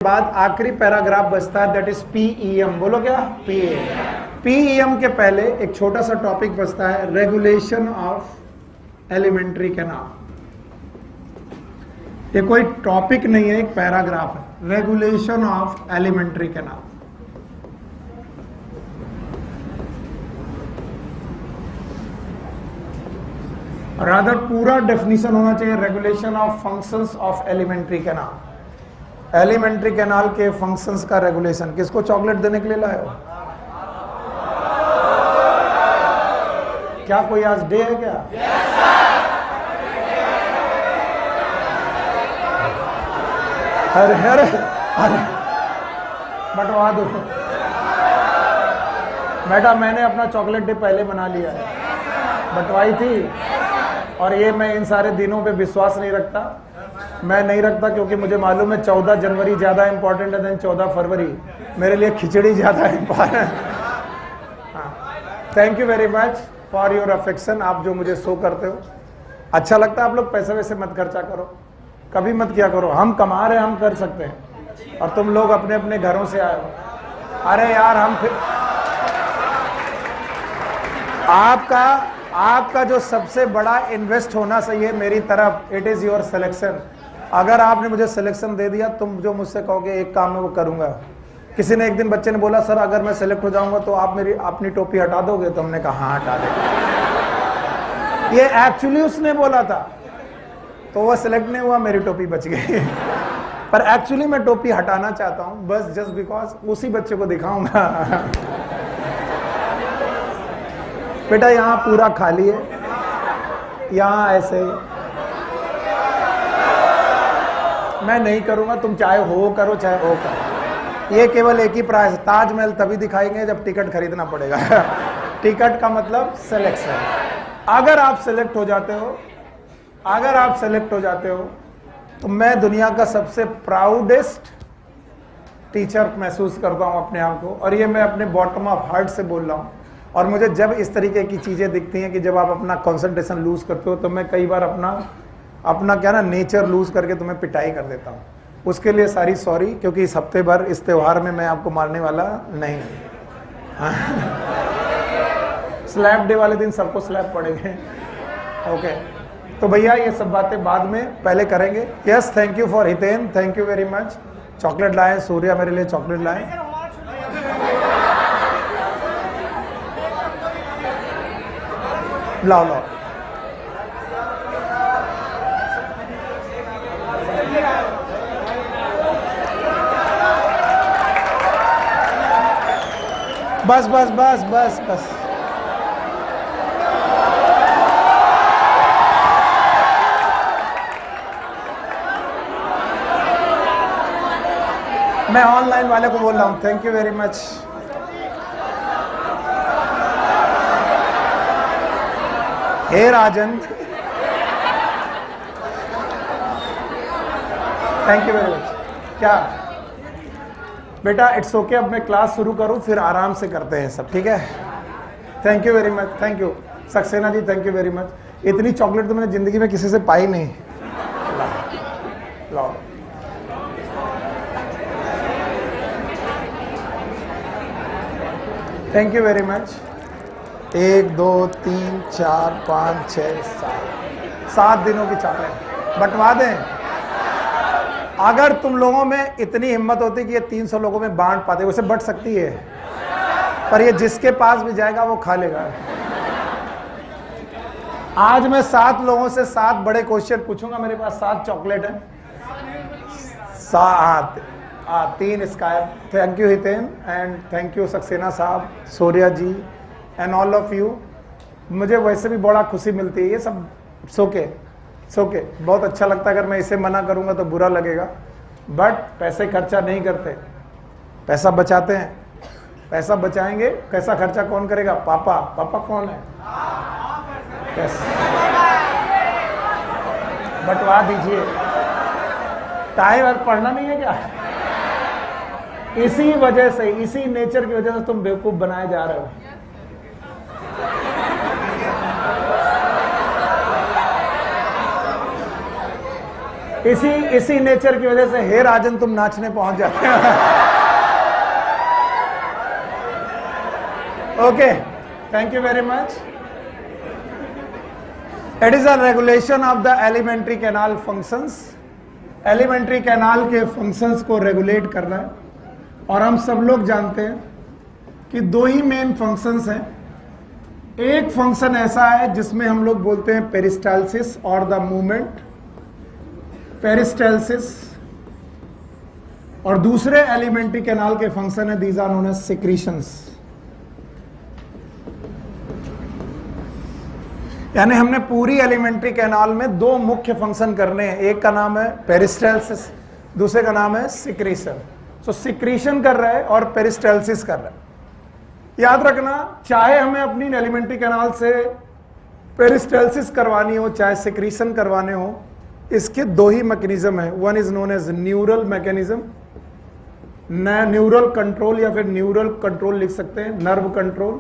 बाद आखिरी पैराग्राफ बचता है, दैट इज पीईएम। बोलो क्या? पीईएम के पहले एक छोटा सा टॉपिक बचता है, रेगुलेशन ऑफ एलिमेंट्री कैनाल। ये कोई टॉपिक नहीं है, एक पैराग्राफ है, regulation of alimentary canal. Rather पूरा डेफिनेशन होना चाहिए, regulation of functions of alimentary canal. Elementary canal के फंक्शंस का रेगुलेशन। किसको चॉकलेट देने के लिए लाए हो? क्या कोई आज डे है क्या? अरे अरे अरे बंटवा दो बेटा, मैंने अपना चॉकलेट डे पहले बना लिया है, बंटवाई थी। और ये मैं इन सारे दिनों पे विश्वास नहीं रखता, मैं नहीं रखता क्योंकि मुझे मालूम है 14 जनवरी ज़्यादा इंपॉर्टेंट है देन 14 फरवरी। मेरे लिए खिचड़ी ज़्यादा important. Thank you very much for your affection. आप जो मुझे शो करते हो अच्छा लगता है। आप लोग पैसे वैसे मत खर्चा करो, कभी मत किया करो। हम कमा रहे हैं, हम कर सकते हैं, और तुम लोग अपने अपने घरों से आए हो। अरे यार हम फिर आपका जो सबसे बड़ा इन्वेस्ट होना चाहिए मेरी तरफ, इट इज़ योर सिलेक्शन। अगर आपने मुझे सिलेक्शन दे दिया, तुम जो मुझसे कहोगे एक काम में वो करूंगा। किसी ने एक दिन बच्चे ने बोला, सर अगर मैं सिलेक्ट हो जाऊंगा तो आप मेरी अपनी टोपी हटा दोगे? तो हमने कहा हाँ हटा देंगे। ये एक्चुअली उसने बोला था, तो वो सिलेक्ट नहीं हुआ, मेरी टोपी बच गई। पर एक्चुअली मैं टोपी हटाना चाहता हूं, बस जस्ट बिकॉज उसी बच्चे को दिखाऊंगा। बेटा यहाँ पूरा खाली है, यहाँ ऐसे मैं नहीं करूंगा, तुम चाहे हो करो चाहे हो करो। ये केवल एक ही प्राइस, ताजमहल तभी दिखाएंगे जब टिकट खरीदना पड़ेगा। टिकट का मतलब सिलेक्शन। अगर आप सेलेक्ट हो जाते हो, तो मैं दुनिया का सबसे प्राउडेस्ट टीचर महसूस करता हूं अपने आप को, और ये मैं अपने बॉटम ऑफ हार्ट से बोल रहा हूं। और मुझे जब इस तरीके की चीज़ें दिखती हैं कि जब आप अपना कंसंट्रेशन लूज करते हो, तो मैं कई बार अपना क्या ना नेचर लूज करके तुम्हें पिटाई कर देता हूँ। उसके लिए सारी सॉरी, क्योंकि इस हफ्ते भर इस त्यौहार में मैं आपको मारने वाला नहीं। स्लैप डे वाले दिन सबको स्लैप पड़ेंगे। ओके, तो भैया ये सब बातें बाद में पहले करेंगे। Yes, thank you for Hiten, thank you very much. Chocolate लाए, सूर्या मेरे लिए चॉकलेट लाए। लाओ लाओ। बस बस बस बस बस। मैं ऑनलाइन वाले को बोल रहा हूं, thank you very much. Hey Rajan, thank you very much. क्या बेटा, इट्स ओके, अब मैं क्लास शुरू करूं, फिर आराम से करते हैं सब, ठीक है? Thank you very much, thank you Saxena ji, thank you very much. इतनी चॉकलेट तो मैंने जिंदगी में किसी से पाई नहीं। लाओ। Thank you very much. 1 2 3 4 5 6 7 दिनों की चॉकलेट बंटवा दें। अगर तुम लोगों में इतनी हिम्मत होती कि ये 300 लोगों में बांट पाते, उसे बट सकती है, पर ये जिसके पास भी जाएगा वो खा लेगा। आज मैं 7 लोगों से 7 बड़े क्वेश्चन पूछूंगा। मेरे पास 7 चॉकलेट है, 3 sky. Thank you Hiten, and thank you Saxena साहब, सूर्या जी, एंड ऑल ऑफ यू। मुझे वैसे भी बड़ा खुशी मिलती है, ये सब सोके बहुत अच्छा लगता है। अगर मैं इसे मना करूंगा तो बुरा लगेगा, बट पैसे खर्चा नहीं करते, पैसा बचाते हैं। पैसा बचाएंगे, कैसा खर्चा कौन करेगा? पापा कौन है? बंटवा दीजिए। टाइम और पढ़ना नहीं है क्या? इसी वजह से, इसी नेचर की वजह से तुम बेवकूफ बनाए जा रहे हो। इसी नेचर की वजह से हे राजन तुम नाचने पहुंच जाते हो। Okay, thank you very much. It is a regulation of the alimentary canal functions. Elementary canal के फंक्शंस को रेगुलेट करना है। और हम सब लोग जानते हैं कि दो ही मेन फंक्शंस हैं। एक फंक्शन ऐसा है जिसमें हम लोग बोलते हैं पेरिस्टाल्सिस और द मूवमेंट, पेरिस्टाल्सिस, और दूसरे एलिमेंट्री कैनाल के फंक्शन है, these are known as secretions. यानी हमने पूरी एलिमेंट्री कैनाल में दो मुख्य फंक्शन करने हैं, एक का नाम है पेरिस्टाल्सिस, दूसरे का नाम है सिक्रीशन। सो सिक्रीशन कर रहा है और पेरिस्टाल्सिस कर रहा है। याद रखना, चाहे हमें अपनी एलिमेंट्री कैनाल से पेरिस्टाल्सिस करवानी हो चाहे सिक्रीशन करवाने हो, इसके दो ही मैकेनिज्म है। One is known as neural mechanism, neural control या फिर न्यूरल कंट्रोल लिख सकते हैं, नर्व कंट्रोल,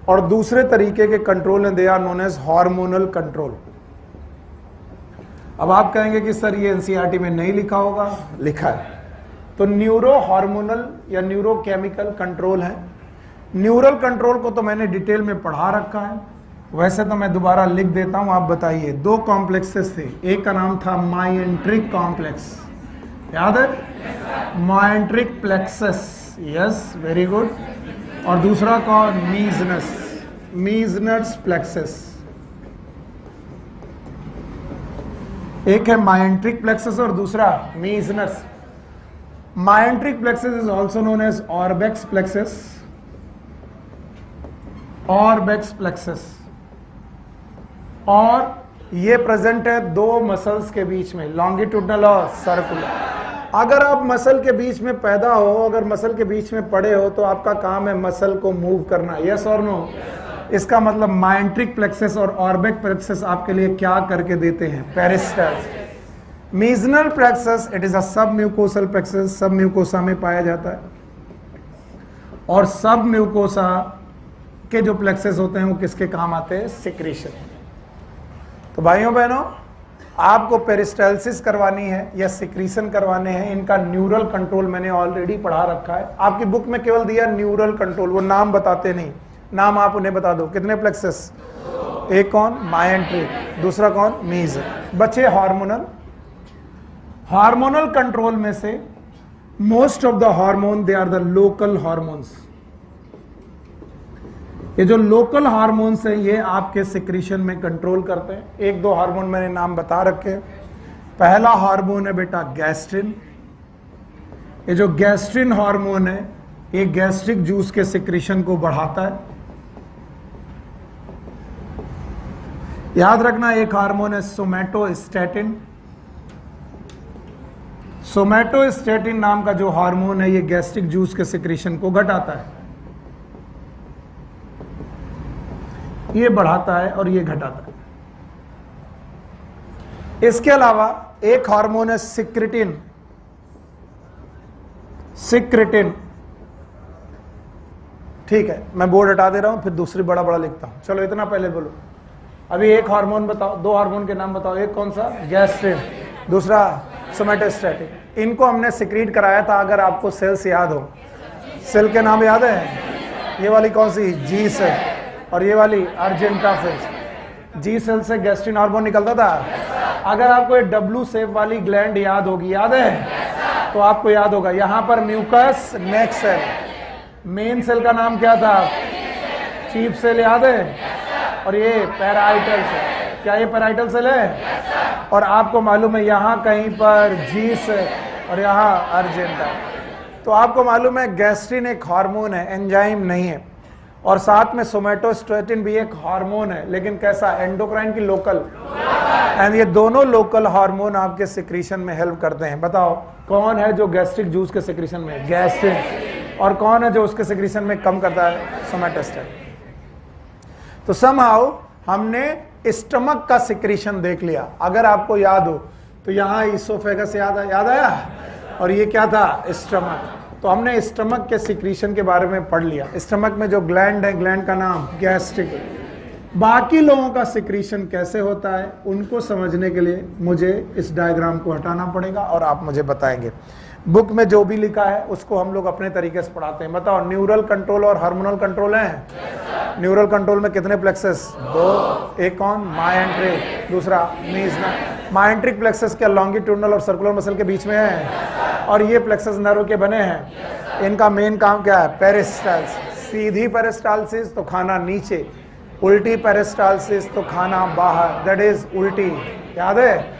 और दूसरे तरीके के कंट्रोल हैं, they are known as hormonal control. अब आप कहेंगे कि सर ये एनसीईआरटी में नहीं लिखा होगा, लिखा है। तो न्यूरो हार्मोनल या न्यूरोकेमिकल कंट्रोल है। न्यूरल कंट्रोल को तो मैंने डिटेल में पढ़ा रखा है, वैसे तो मैं दोबारा लिख देता हूं। आप बताइए, दो कॉम्प्लेक्सेस थे, एक का नाम था माइएंट्रिक कॉम्प्लेक्स, याद है? Myenteric plexus, yes, very good. और दूसरा कौन? Meissner's, Meissner's plexus. एक है माइएंट्रिक प्लेक्सस और दूसरा Meissner's. Myenteric plexus is also known as Auerbach's plexus, Auerbach's plexus. और ये प्रेजेंट है दो मसल्स के बीच में, लॉन्गिट्यूडनल और सर्कुलर। अगर आप मसल के बीच में पैदा हो, अगर मसल के बीच में पड़े हो, तो आपका काम है मसल को मूव करना, यस और नो? इसका मतलब माइएंट्रिक प्लेक्सस और ऑर्बेक प्लेक्सस आपके लिए क्या करके देते हैं? Peristalsis. Meissner's plexus, it is a submucosal plexus, सब म्यूकोसा में पाया जाता है। और सब म्यूकोसा के जो प्लेक्सस होते हैं वो किसके काम आते हैं? सिक्रीशन। तो भाइयों बहनों, आपको पेरिस्टाल्सिस करवानी है या सिक्रीशन करवाने हैं, इनका न्यूरल कंट्रोल मैंने ऑलरेडी पढ़ा रखा है। आपकी बुक में केवल दिया न्यूरल कंट्रोल, वो नाम बताते नहीं। नाम आप उन्हें बता दो, कितने प्लेक्सस? एक कौन? माइएंट्रिक, दूसरा कौन? मीज। बचे हार्मोनल। हार्मोनल कंट्रोल में से most of the hormone, they are the local hormones. ये जो लोकल हार्मोन्स हैं ये आपके सिक्रीशन में कंट्रोल करते हैं। एक दो हार्मोन मैंने नाम बता रखे। पहला हार्मोन है बेटा गैस्ट्रिन। ये जो गैस्ट्रिन हार्मोन है ये गैस्ट्रिक जूस के सिक्रीशन को बढ़ाता है। याद रखना, एक हार्मोन है सोमैटोस्टैटिन। सोमैटोस्टैटिन नाम का जो हार्मोन है ये गैस्ट्रिक जूस के सिक्रीशन को घटाता है, ये बढ़ाता है और ये घटाता है। इसके अलावा एक हार्मोन है सिक्रिटिन। सिक्रिटिन, ठीक है, मैं बोर्ड हटा दे रहा हूं, फिर दूसरी बड़ा बड़ा लिखता हूं। चलो इतना पहले बोलो। अभी एक हार्मोन बताओ, दो हार्मोन के नाम बताओ। एक कौन सा? गैस्ट्रिन, दूसरा सोमैटोस्टैटिन। इनको हमने सिक्रीट कराया था, अगर आपको सेल्स याद हो। सेल के नाम याद है? ये वाली कौन सी? जी सेल, और ये वाली अर्जेंटाफिल्स। जी सेल से गैस्ट्रिन हार्मोन निकलता था। अगर आपको ये डब्लू शेप वाली ग्लैंड याद होगी, याद है? तो आपको याद होगा यहां पर म्यूकस नेक सेल। मेन सेल का नाम क्या था? चीफ सेल, याद है? और ये पैराइटल सेल। क्या ये पैराइटल सेल है? और आपको मालूम है यहां कहीं पर जी सेल और यहां अर्जेंटा। तो आपको मालूम है गैस्ट्रिन एक हार्मोन है, एंजाइम नहीं है। और साथ में सोमैटोस्टैटिन भी एक हार्मोन है, लेकिन कैसा? एंडोक्राइन की लोकल। एंड ये दोनों लोकल हार्मोन आपके सिक्रीशन में हेल्प करते हैं। बताओ कौन है जो गैस्ट्रिक जूस के सिक्रीशन में? गैस्ट्रिन। और कौन है जो उसके सिक्रीशन में कम करता है? सोमैटोस्टैटिन। तो समहाउ हमने स्टमक का सिक्रीशन देख लिया। अगर आपको याद हो तो यहाँ इसोफेगस याद आया, और ये क्या था? स्टमक। तो हमने स्टमक के सिक्रीशन के बारे में पढ़ लिया। स्टमक में जो ग्लैंड है, ग्लैंड का नाम गैस्ट्रिक। बाकी लोगों का सिक्रीशन कैसे होता है उनको समझने के लिए मुझे इस डायग्राम को हटाना पड़ेगा और आप मुझे बताएंगे। बुक में जो भी लिखा है उसको हम लोग अपने तरीके से पढ़ाते हैं। बताओ, न्यूरल कंट्रोल और हार्मोनल कंट्रोल है। न्यूरल कंट्रोल में कितने प्लेक्सस? 2। एक कौन? मायोट्रिक, दूसरा मीजनल। मायोट्रिक प्लेक्सस क्या लॉन्गिट्यूडनल और सर्कुलर मसल के बीच में है, और ये प्लेक्सस नर्व के बने हैं। इनका मेन काम क्या है? पेरिस्टाल्सिस। सीधी पेरिस्टाल्सिस तो खाना नीचे, उल्टी पेरिस्टाल्सिस तो खाना बाहर, दैट इज उल्टी। याद है?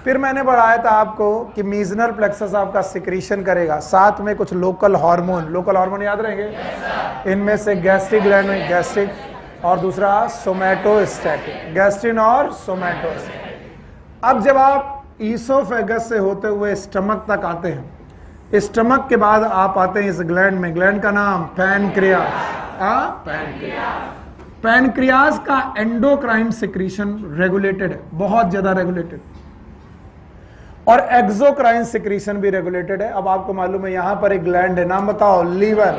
फिर मैंने बढ़ाया था आपको कि मीजनल प्लेक्सस आपका सिक्रीशन करेगा, साथ में कुछ लोकल हार्मोन। लोकल हार्मोन याद रहेंगे? इनमें से गैस्ट्रिक ग्लैंड में गैस्ट्रिक, और दूसरा सोमैटोस्टैटिक, गैस्ट्रिन और सोमैटोस्टैटिक। अब जब आप ईसोफेगस से होते हुए स्टमक तक आते हैं, स्टमक के बाद आप आते हैं इस ग्लैंड में। ग्लैंड का नाम पैनक्रियास। पैनक्रियास का एंडोक्राइन सिक्रीशन रेगुलेटेड है, बहुत ज्यादा रेगुलेटेड, और एक्सोक्राइन सिक्रीशन भी रेगुलेटेड है। अब आपको मालूम है यहां पर एक ग्लैंड है, नाम बताओ? लीवर।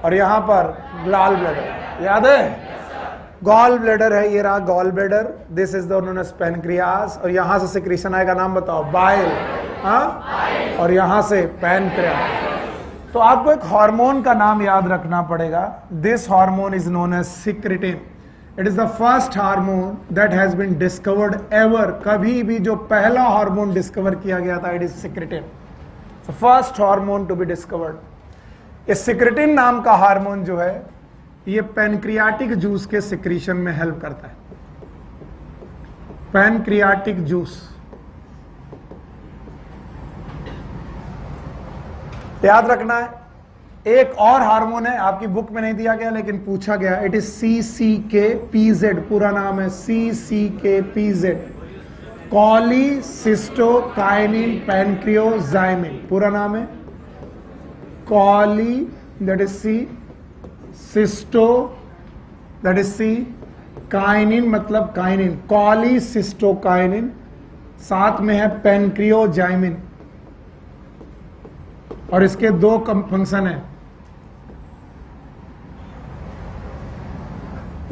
और यहां पर गॉल ब्लैडर, याद है? गॉल ब्लैडर है, ये रहा gall bladder, this is the known as pancreas. और यहां से सिक्रीशन आएगा, नाम बताओ? बाइल। हाँ, और यहां से पैनक्रियास। तो आपको एक हार्मोन का नाम याद रखना पड़ेगा। This hormone is known as secretin. It is the first hormone that has been discovered ever. कभी भी जो पहला हार्मोन डिस्कवर किया गया था, it is secretin, the first hormone to be discovered. इस सिक्रेटिन नाम का हार्मोन जो है, ये पैनक्रियाटिक जूस के सिक्रीशन में हेल्प करता है। पैनक्रियाटिक जूस याद रखना है। एक और हार्मोन है, आपकी बुक में नहीं दिया गया लेकिन पूछा गया, इट इज CCK-PZ। पूरा नाम है CCK-PZ, कॉलीसिस्टोकाइनिन पैनक्रियोजाइमिन। पूरा नाम है chole, that is cysto, that is kinin मतलब काइनिन, कॉलीसिस्टोकाइनिन, साथ में है पैनक्रियोजाइमिन, और इसके दो फंक्शन है।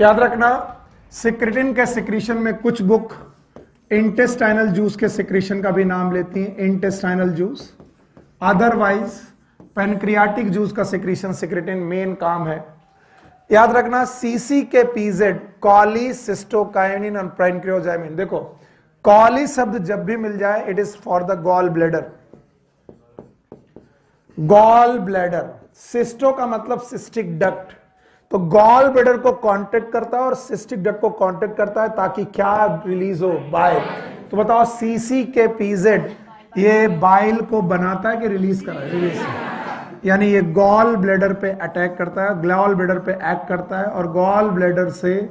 याद रखना, सिक्रेटिन के सिक्रीशन में कुछ बुक इंटेस्टाइनल जूस के सिक्रीशन का भी नाम लेती हैं, intestinal juice. Otherwise pancreatic juice का सिक्रीशन सिक्रेटिन मेन काम है। याद रखना, CCK-PZ, कॉलीसिस्टोकाइनिन और पैनक्रियोजाइमिन। देखो, कॉली शब्द जब भी मिल जाए, it is for the gall bladder. Gall bladder, cysto का मतलब सिस्टिक डक्ट, तो गॉल ब्लैडर को कांटेक्ट करता है और सिस्टिक डक्ट को कांटेक्ट करता है ताकि क्या रिलीज हो? बाइल। तो बताओ, CCK-PZ ये बाइल को बनाता है कि रिलीज कर रहा है? रिलीज। यानी ये गॉल ब्लैडर पे अटैक करता है, गॉल ब्लैडर पे एक्ट करता है, और गॉल ब्लैडर से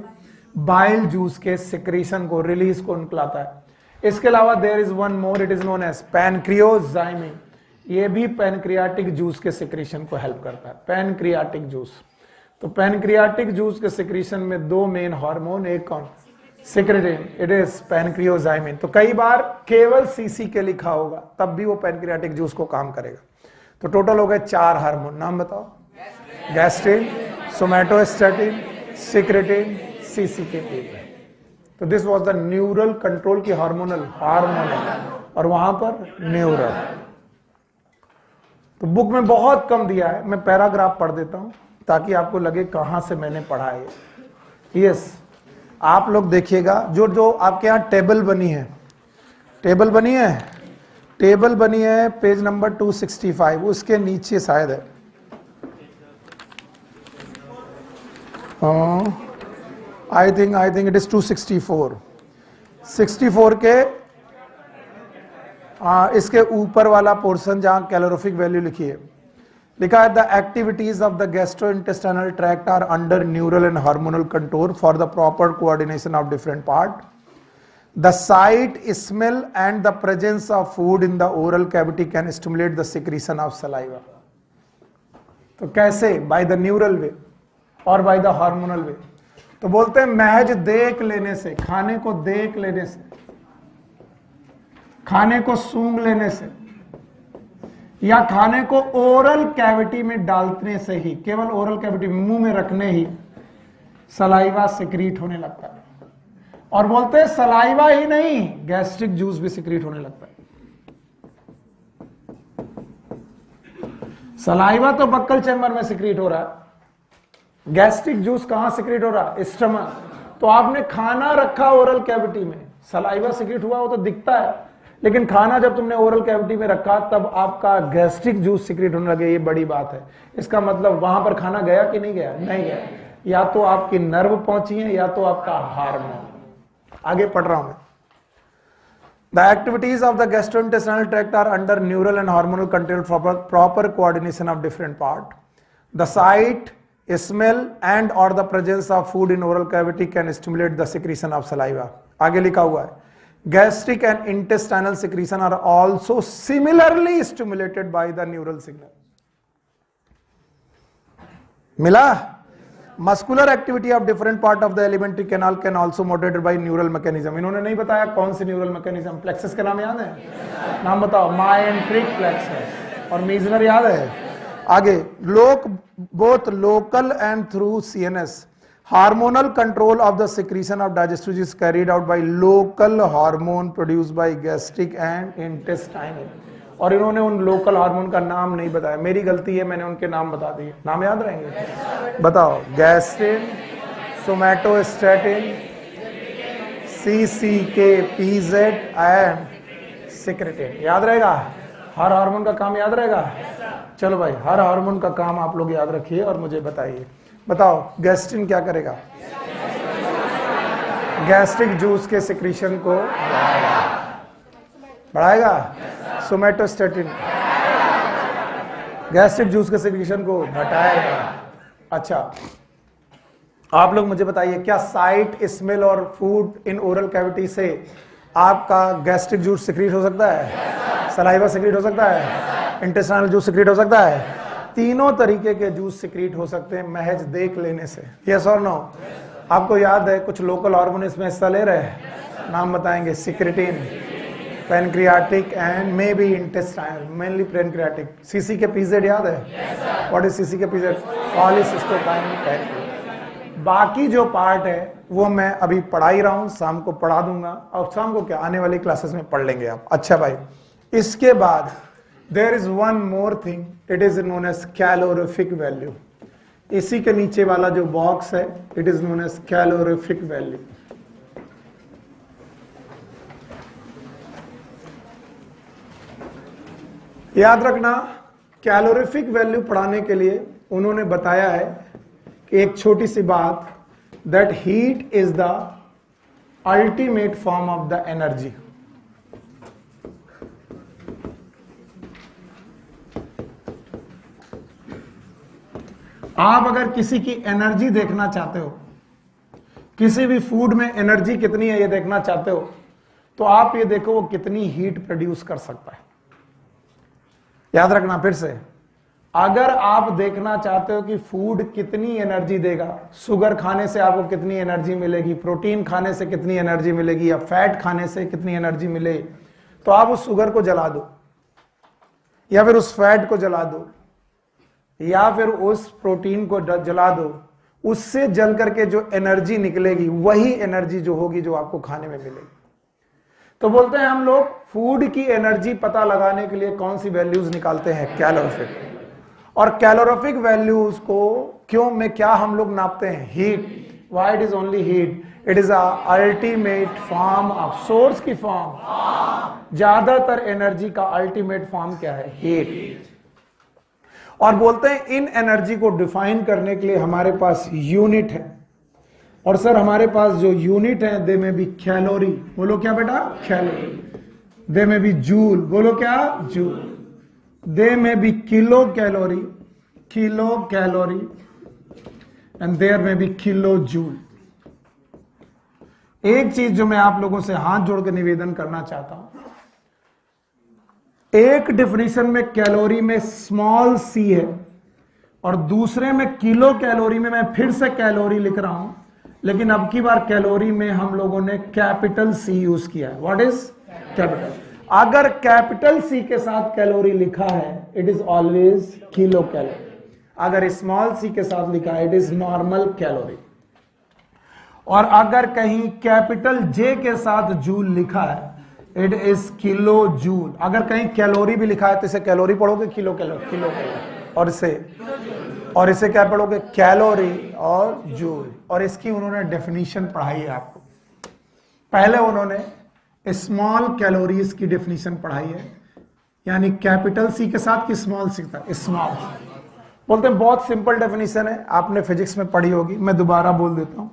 बाइल जूस के सिक्रीशन को, रिलीज को निकलाता है। इसके अलावा there is one more, it is known as pancreozymin. ये भी पैनक्रियाटिक जूस के सिक्रीशन को हेल्प करता है, पैनक्रियाटिक जूस। तो पैनक्रियाटिक जूस के सिक्रीशन में दो मेन हार्मोन, एक कौन? Secretin, it is pancreozymin. तो कई बार केवल CCK लिखा होगा, तब भी वो पैनक्रियाटिक जूस को काम करेगा। तो टोटल हो गए 4 हार्मोन, नाम बताओ? Gastrin, somatostatin, secretin, CCK-PZ। तो this was the neural control की हार्मोनल, और वहां पर न्यूरल। तो बुक में बहुत कम दिया है, मैं पैराग्राफ पढ़ देता हूं ताकि आपको लगे कहां से मैंने पढ़ा है। यस, आप लोग देखिएगा, जो जो आपके यहां टेबल बनी है, टेबल बनी है, टेबल बनी है पेज नंबर 265, उसके नीचे शायद है, आई थिंक इट इज 264, 64 के इसके ऊपर वाला पोर्शन जहां कैलोरीफिक वैल्यू लिखी है, लिखा है the activities of the gastrointestinal tract are under neural and hormonal control for the proper coordination of different part. The sight, smell and the presence of food in the oral cavity can stimulate the secretion of saliva. तो कैसे? By the neural वे और by the hormonal वे। तो बोलते हैं महज देख लेने से, खाने को देख लेने से, खाने को सूंघ लेने से, या खाने को ओरल कैविटी में डालने से ही, केवल ओरल कैविटी मुंह में रखने ही सलाइवा सिक्रीट होने लगता है। और बोलते हैं सलाइवा ही नहीं, गैस्ट्रिक जूस भी सिक्रीट होने लगता है। सलाइवा तो बक्कल चैम्बर में सिक्रीट हो रहा है, गैस्ट्रिक जूस कहां सिक्रीट हो रहा है? स्टमक। तो आपने खाना रखा ओरल कैविटी में, सलाइवा सिक्रीट हुआ वो तो दिखता है, लेकिन खाना जब तुमने ओरल कैविटी में रखा तब आपका गैस्ट्रिक जूस सिक्रीट होने लगे, ये बड़ी बात है। इसका मतलब वहां पर खाना गया कि नहीं गया? नहीं गया। या तो आपकी नर्व पहुंची है या तो आपका हार्मोन। आगे पढ़ रहा हूं मैं। The activities of the gastrointestinal tract are under neural and hormonal control for proper coordination of different part. The sight, smell and or the presence of food in oral cavity can stimulate the secretion of saliva. आगे लिखा हुआ है gastric and intestinal secretion are also similarly stimulated by the neural signal. मिला? Muscular activity of different part of the alimentary canal can also moderated by neural mechanism. इन्होंने नहीं बताया कौन सी neural mechanism. Plexus का नाम याद है? नाम बताओ। मायोट्रिक प्लेक्सस और मीजनर याद है? आगे both local and through CNS. Hormonal control of the secretion of digestive is carried out by local hormone produced by gastric and intestinal. और इन्होंने उन लोकल हार्मोन का नाम नहीं बताया, मेरी गलती है, मैंने उनके नाम बता दिए। नाम याद रहेंगे? बताओ। Gastrin, somatostatin, CCK, PZ and secretin. याद रहेगा? हर हार्मोन का काम याद रहेगा? चलो भाई, हर हार्मोन का काम आप लोग याद रखिए और मुझे बताइए। बताओ गैस्ट्रिन क्या करेगा? गैस्ट्रिक जूस के सिक्रीशन को बढ़ाएगा। सोमैटोस्टैटिन गैस्ट्रिक जूस के सिक्रीशन को घटाएगा। अच्छा, आप लोग मुझे बताइए, क्या साइट, स्मेल और फूड इन ओरल कैविटी से आपका गैस्ट्रिक जूस सिक्रीट हो सकता है? सलाइवा सिक्रीट हो सकता है? इंटेस्टाइनल जूस सिक्रीट हो सकता है? तीनों तरीके के जूस सिक्रीट हो सकते हैं महज देख लेने से। यस और नो? आपको याद है कुछ लोकल हार्मोन इसमें हिस्सा ले रहे हैं, नाम बताएंगे। Secretin, pancreatic and may be intestinal, mainly pancreatic. CC के पीजेड याद है? व्हाट इज सीसी के पीजेड? पॉलीसिस्टोकाइनिन। बाकी जो पार्ट है वो मैं अभी पढ़ा ही रहा हूं, शाम को पढ़ा दूंगा, और शाम को क्या आने वाली क्लासेस में पढ़ लेंगे आप। अच्छा भाई, इसके बाद there is one more thing, it is known as calorific value. इसी के नीचे वाला जो बॉक्स है, it is known as calorific value. याद रखना, कैलोरिफिक वैल्यू पढ़ाने के लिए उन्होंने बताया है कि एक छोटी सी बात, that heat is the ultimate form of the energy. आप अगर किसी की एनर्जी देखना चाहते हो, किसी भी फूड में एनर्जी कितनी है ये देखना चाहते हो, तो आप ये देखो वो कितनी हीट प्रोड्यूस कर सकता है। याद रखना फिर से, अगर आप देखना चाहते हो कि फूड कितनी एनर्जी देगा, शुगर खाने से आपको कितनी एनर्जी मिलेगी, प्रोटीन खाने से कितनी एनर्जी मिलेगी, या फैट खाने से कितनी एनर्जी मिले, तो आप उस शुगर को जला दो, या फिर उस फैट को जला दो, या फिर उस प्रोटीन को जला दो। उससे जल करके जो एनर्जी निकलेगी वही एनर्जी जो होगी जो आपको खाने में मिलेगी। तो बोलते हैं हम लोग फूड की एनर्जी पता लगाने के लिए कौन सी वैल्यूज निकालते हैं? कैलोरिफिक। और कैलोरिफिक वैल्यूज को क्यों में क्या हम लोग नापते हैं? Heat. Why it is only heat? It is ultimate form of source की फॉर्म। ज्यादातर एनर्जी का अल्टीमेट फॉर्म क्या है? हीट। और बोलते हैं इन एनर्जी को डिफाइन करने के लिए हमारे पास यूनिट है, और सर हमारे पास जो यूनिट है दे में भी कैलोरी। बोलो क्या बेटा? कैलोरी। दे में भी जूल। बोलो क्या? जूल। दे में भी kilo calorie, kilo calorie, and there में भी किलो जूल। एक चीज जो मैं आप लोगों से हाथ जोड़ के निवेदन करना चाहता हूं, एक डिफिनीशन में कैलोरी में स्मॉल सी है, और दूसरे में किलो कैलोरी में मैं फिर से कैलोरी लिख रहा हूं, लेकिन अब की बार कैलोरी में हम लोगों ने कैपिटल सी यूज किया है। What is capital? अगर कैपिटल सी के साथ कैलोरी लिखा है, it is always kilo calorie. अगर स्मॉल सी के साथ लिखा है, इट इज नॉर्मल कैलोरी। और अगर कहीं कैपिटल जे के साथ जूल लिखा है, इट इज किलो जूल। अगर कहीं कैलोरी भी लिखा है तो इसे कैलोरी पढ़ोगे, किलो किलो, और इसे क्या पढ़ोगे, कैलोरी और जूल। और इसकी उन्होंने डेफिनेशन पढ़ाई है आपको। पहले उन्होंने स्मॉल कैलोरीज की डेफिनेशन पढ़ाई है, यानी कैपिटल सी के साथ कि स्मॉल सी था, स्मॉल। बोलते हैं बहुत सिंपल डेफिनेशन है, आपने फिजिक्स में पढ़ी होगी, मैं दोबारा बोल देता हूं।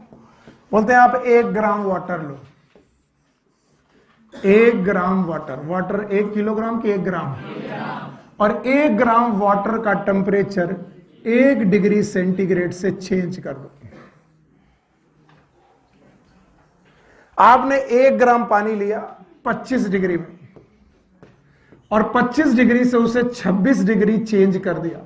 बोलते हैं आप 1 ग्राम वाटर लो, 1 ग्राम वाटर 1 किलोग्राम की 1 ग्राम, और 1 ग्राम वाटर का टेम्परेचर 1 डिग्री सेंटीग्रेड से चेंज कर दो। आपने 1 ग्राम पानी लिया 25 डिग्री में, और 25 डिग्री से उसे 26 डिग्री चेंज कर दिया।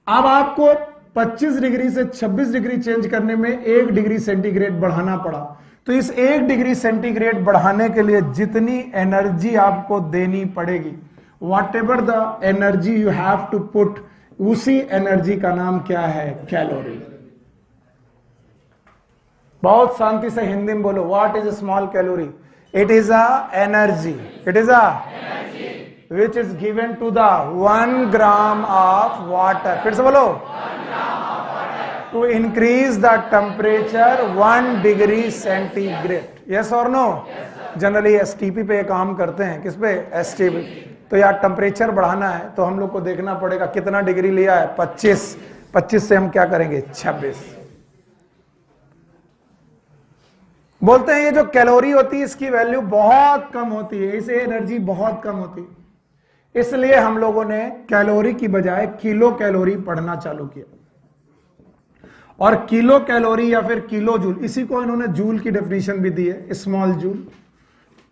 अब आपको 25 डिग्री से 26 डिग्री चेंज करने में 1 डिग्री सेंटीग्रेड बढ़ाना पड़ा। तो इस 1 डिग्री सेंटीग्रेड बढ़ाने के लिए जितनी एनर्जी आपको देनी पड़ेगी, whatever the energy you have to put, उसी एनर्जी का नाम क्या है, कैलोरी। बहुत शांति से हिंदी में बोलो, what is small calorie? It is a energy, it is a which is given to the 1 gram of water. फिर से बोलो, to increase the temperature 1 degree centigrade. Yes or no? Generally STP पे काम करते हैं, किस पे, एसटीपी। तो यार टेम्परेचर बढ़ाना है तो हम लोग को देखना पड़ेगा कितना डिग्री लिया है, 25 से हम क्या करेंगे, 26। बोलते हैं ये जो कैलोरी होती है इसकी वैल्यू बहुत कम होती है, इसे एनर्जी बहुत कम होती है, इसलिए हम लोगों ने कैलोरी की बजाय किलो कैलोरी पढ़ना चालू किया। और किलो कैलोरी या फिर किलो जूल, इसी को इन्होंने जूल की डेफिनेशन भी दी है, स्मॉल जूल।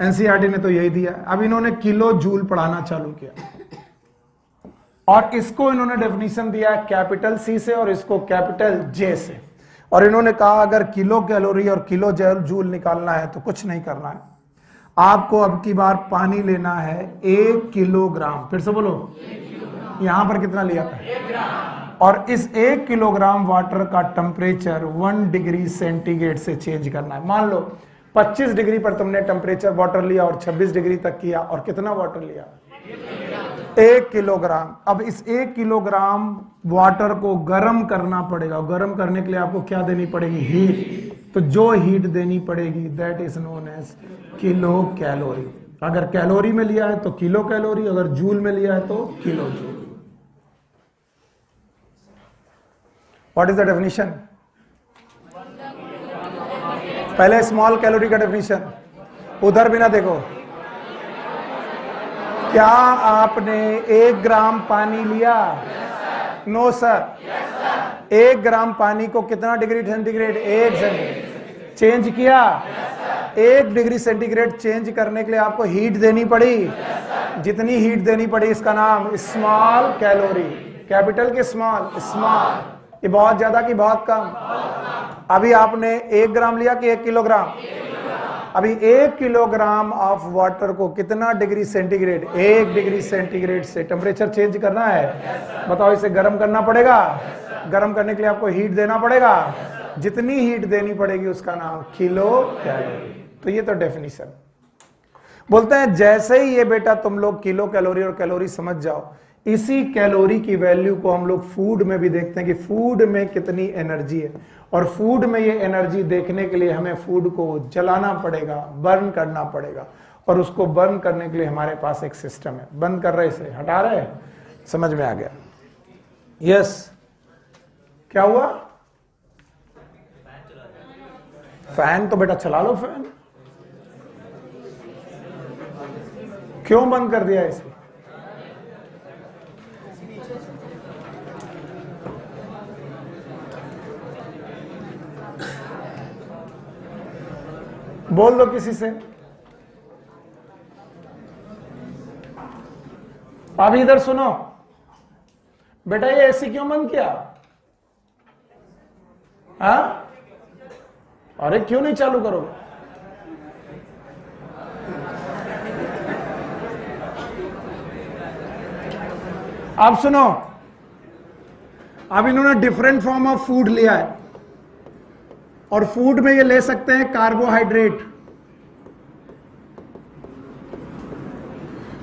एनसीईआरटी ने तो यही दिया। अब इन्होंने किलो जूल पढ़ाना चालू किया, और इसको इन्होंने डेफिनेशन दिया कैपिटल सी से और इसको कैपिटल जे से। और इन्होंने कहा अगर किलो कैलोरी और किलो जूल निकालना है तो कुछ नहीं करना है, आपको अब की बार पानी लेना है 1 किलोग्राम। फिर से बोलो, यहां पर कितना लिया था, 1 ग्राम। और इस 1 किलोग्राम वाटर का टेम्परेचर 1 डिग्री सेंटीग्रेड से चेंज करना है। मान लो 25 डिग्री पर तुमने टेम्परेचर वाटर लिया और 26 डिग्री तक किया, और कितना वाटर लिया, 1 किलोग्राम। अब इस 1 किलोग्राम वाटर को गर्म करना पड़ेगा, गर्म करने के लिए आपको क्या देनी पड़ेगी, हीट। तो जो हीट देनी पड़ेगी that is known as kilo calorie. अगर कैलोरी में लिया है तो किलो कैलोरी, अगर जूल में लिया है तो kilo joule. What is the definition? पहले स्मॉल कैलोरी का डेफिनेशन, उधर भी ना देखो। क्या आपने 1 ग्राम पानी लिया? No sir. 1 ग्राम पानी को कितना डिग्री सेंटीग्रेड, 1 सेंटीग्रेड चेंज किया। 1 डिग्री सेंटीग्रेड चेंज करने के लिए आपको हीट देनी पड़ी। जितनी हीट देनी पड़ी इसका नाम स्मॉल कैलोरी। कैपिटल के स्मॉल, स्मॉल। ये बहुत ज्यादा कि बहुत कम? अभी आपने 1 ग्राम लिया कि 1 किलोग्राम? अभी 1 किलोग्राम ऑफ वाटर को कितना डिग्री सेंटीग्रेड, 1 डिग्री सेंटीग्रेड से टेम्परेचर चेंज करना है। बताओ, इसे गर्म करना पड़ेगा। गर्म करने के लिए आपको हीट देना पड़ेगा। जितनी हीट देनी पड़ेगी उसका नाम किलो कैलोरी। तो ये तो डेफिनेशन। बोलते हैं जैसे ही ये बेटा तुम लोग किलो कैलोरी और कैलोरी समझ जाओ, इसी कैलोरी की वैल्यू को हम लोग फूड में भी देखते हैं कि फूड में कितनी एनर्जी है। और फूड में ये एनर्जी देखने के लिए हमें फूड को जलाना पड़ेगा, बर्न करना पड़ेगा। और उसको बर्न करने के लिए हमारे पास एक सिस्टम है। बंद कर रहे, इसे हटा रहे, समझ में आ गया? यस। क्या हुआ? फैन तो बेटा चला लो। फैन क्यों बंद कर दिया इसे? बोल दो किसी से। अब इधर सुनो बेटा, ये एसी क्यों बंद किया? हाँ? अरे क्यों नहीं चालू करोगे? अब सुनो, अब इन्होंने डिफरेंट फॉर्म ऑफ फूड लिया है। और फूड में ये ले सकते हैं कार्बोहाइड्रेट,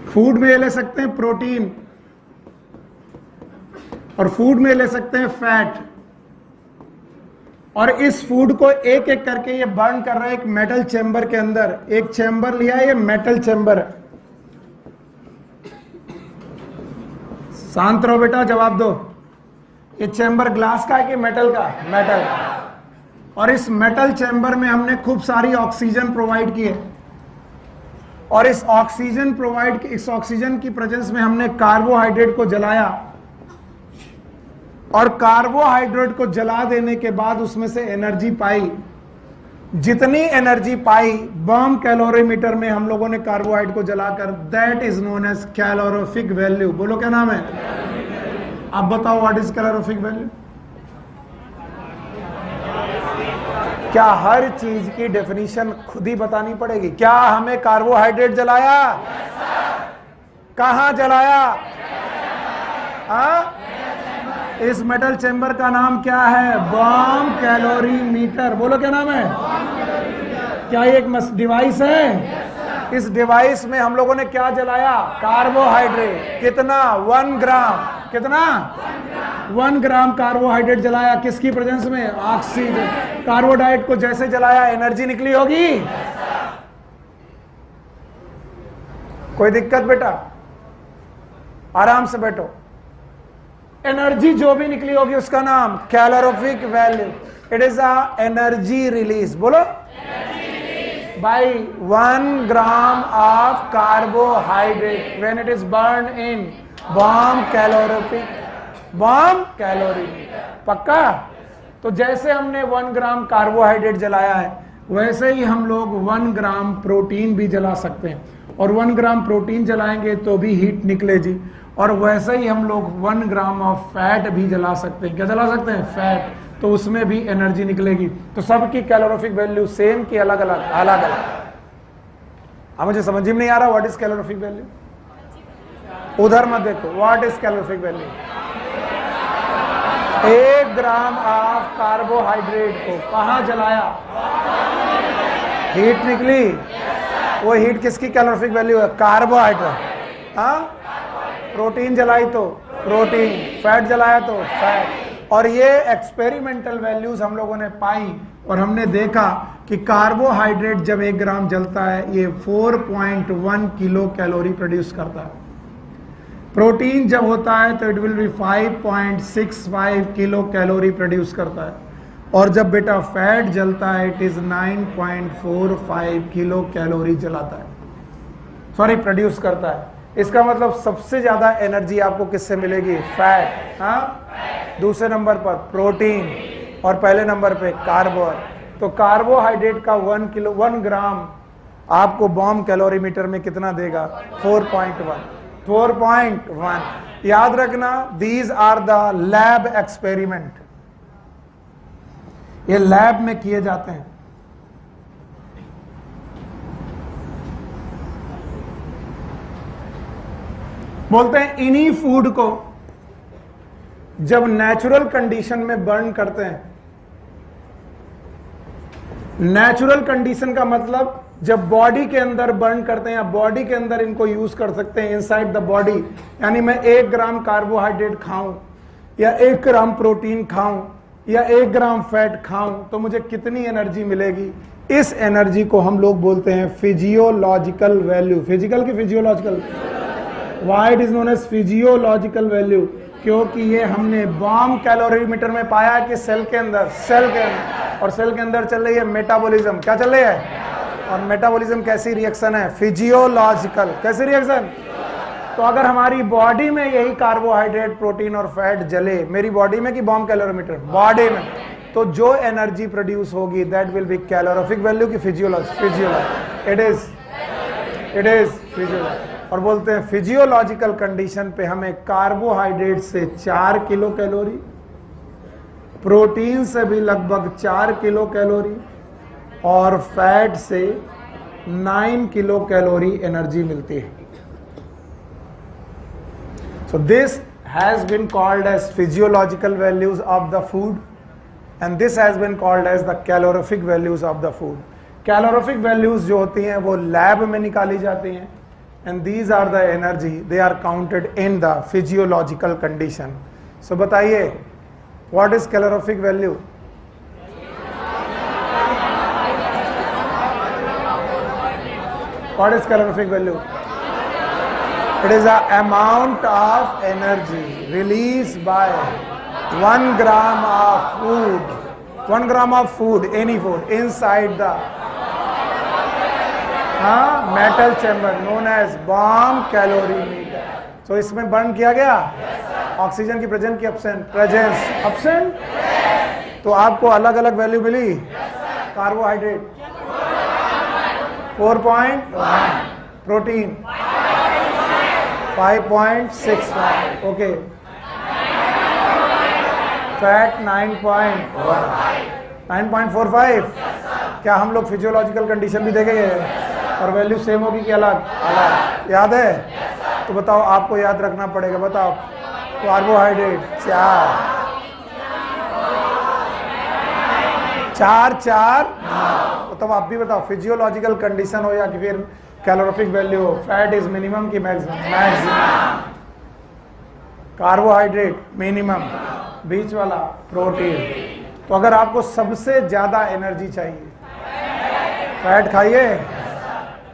फूड में ये ले सकते हैं प्रोटीन, और फूड में ले सकते हैं फैट। और इस फूड को एक एक करके ये बर्न कर रहे हैं एक मेटल चेंबर के अंदर। एक चेंबर लिया है, ये मेटल चेंबर है। शांत रहो बेटा, जवाब दो। ये चेंबर ग्लास का है कि मेटल का? मेटल। और इस मेटल चेंबर में हमने खूब सारी ऑक्सीजन प्रोवाइड की है, और इस ऑक्सीजन की प्रेजेंस में हमने कार्बोहाइड्रेट को जलाया, और कार्बोहाइड्रेट को जला देने के बाद उसमें से एनर्जी पाई। जितनी एनर्जी पाई बर्न कैलोरीमीटर में हम लोगों ने कार्बोहाइड्रेट को जलाकर, that is known as calorific value. बोलो क्या नाम है? अब बताओ व्हाट इज कैलोरीफिक वैल्यू? क्या हर चीज की डेफिनेशन खुद ही बतानी पड़ेगी? क्या हमें कार्बोहाइड्रेट जलाया? कहां जलाया? इस मेटल चेंबर का नाम क्या है? Burn calorimeter. बोलो क्या नाम है? क्या ये एक डिवाइस है? इस डिवाइस में हम लोगों ने क्या जलाया? कार्बोहाइड्रेट। कितना? 1 ग्राम। कितना? 1 ग्राम कार्बोहाइड्रेट जलाया। किसकी प्रेजेंस में? ऑक्सीजन। कार्बोहाइड्रेट को जैसे जलाया एनर्जी निकली होगी। कोई दिक्कत बेटा? आराम से बैठो। एनर्जी जो भी निकली होगी उसका नाम calorific value. It is a energy release. बोलो, by 1 gram of carbohydrate when it is burn in burn calorie. पक्का? तो जैसे हमने 1 ग्राम कार्बोहाइड्रेट जलाया है, वैसे ही हम लोग 1 ग्राम प्रोटीन भी जला सकते हैं, और 1 ग्राम प्रोटीन जलाएंगे तो भी हीट निकले जी। और वैसे ही हम लोग 1 ग्राम ऑफ फैट भी जला सकते हैं। क्या जला सकते हैं? फैट। तो उसमें भी एनर्जी निकलेगी। तो सबकी कैलोरीफिक वैल्यू सेम की अलग अलग? अलग अलग। अब मुझे समझ में नहीं आ रहा व्हाट इज कैलोरीफिक वैल्यू? उधर मत देखो। What is calorific value? 1 gram of carbohydrate को कहां जलाया? हीट निकली। वो हीट किसकी कैलोरीफिक वैल्यू है? कार्बोहाइड्रेट। हाँ, प्रोटीन जलाई तो प्रोटीन, फैट जलाया तो फैट। और ये एक्सपेरिमेंटल वैल्यूज हम लोगों ने पाई, और हमने देखा कि कार्बोहाइड्रेट जब 1 ग्राम जलता है ये 4.1 किलो कैलोरी प्रोड्यूस करता है। प्रोटीन जब होता है तो it will be 5.65 kilo calorie produce करता है, और जब बेटा फैट जलता है इट इज 9.45 किलो कैलोरी जलाता है, सॉरी प्रोड्यूस करता है। इसका मतलब सबसे ज्यादा एनर्जी आपको किससे मिलेगी? फैट। हाँ, दूसरे नंबर पर प्रोटीन, और पहले नंबर पे कार्बोहाइड्रेट। तो कार्बोहाइड्रेट का 1 ग्राम आपको बॉम्ब कैलोरीमीटर में कितना देगा? 4.1। याद रखना, these are the lab experiment. ये लैब में किए जाते हैं। बोलते हैं इन्हीं फूड को जब नेचुरल कंडीशन में बर्न करते हैं, नेचुरल कंडीशन का मतलब जब बॉडी के अंदर बर्न करते हैं या बॉडी के अंदर इनको यूज कर सकते हैं इनसाइड द बॉडी, यानी मैं 1 ग्राम कार्बोहाइड्रेट खाऊं या 1 ग्राम प्रोटीन खाऊं या 1 ग्राम फैट खाऊं तो मुझे कितनी एनर्जी मिलेगी? इस एनर्जी को हम लोग बोलते हैं फिजियोलॉजिकल वैल्यू। फिजिकल की physiological? Why it is known as physiological value? क्योंकि ये हमने बॉम्ब कैलोरीमीटर में पाया कि सेल के अंदर, और सेल के अंदर चल रही है मेटाबॉलिज्म। क्या चल रही है? और मेटाबॉलिज्म कैसी रिएक्शन है? फिजियोलॉजिकल। कैसी रिएक्शन? तो अगर हमारी बॉडी में यही कार्बोहाइड्रेट, प्रोटीन और फैट जले, मेरी बॉडी में कि बॉम्ब कैलोरीमीटर? बॉडी में, तो जो एनर्जी प्रोड्यूस होगी that will be calorific value की फिजियोलॉजी। It is physiology. और बोलते हैं फिजियोलॉजिकल कंडीशन पे हमें कार्बोहाइड्रेट से 4 किलो कैलोरी, प्रोटीन से भी लगभग 4 किलो कैलोरी, और फैट से 9 किलो कैलोरी एनर्जी मिलती है। So this has been called as physiological values of the food, and this has been called as the calorific values of the food. Calorific values जो होती हैं वो lab में निकाली जाती हैं, and these are the energy, they are counted in the physiological condition. So बताइए, what is calorific value? What is calorific value? It is the amount of energy released by 1 gram of food, 1 gram of food, any food, inside the metal chamber known as bomb calorimeter. So इसमें burn किया गया oxygen की present की presence absent, तो आपको अलग अलग value मिली। Carbohydrate 4.1, protein 5.65, okay, fat 9.45। क्या हम लोग फिजियोलॉजिकल कंडीशन भी देखेंगे और वैल्यू सेम होगी कि अलग अलग? याद है? तो बताओ, आपको याद रखना पड़ेगा। बताओ, कार्बोहाइड्रेट 4 तो आप भी बताओ, फिजियोलॉजिकल कंडीशन हो या कि फिर कैलोरिफिक वैल्यू हो, फैट इज मिनिमम की मैक्सिमम, कार्बोहाइड्रेट मिनिमम, बीच वाला प्रोटीन। तो अगर आपको सबसे ज्यादा एनर्जी चाहिए, फैट खाइए,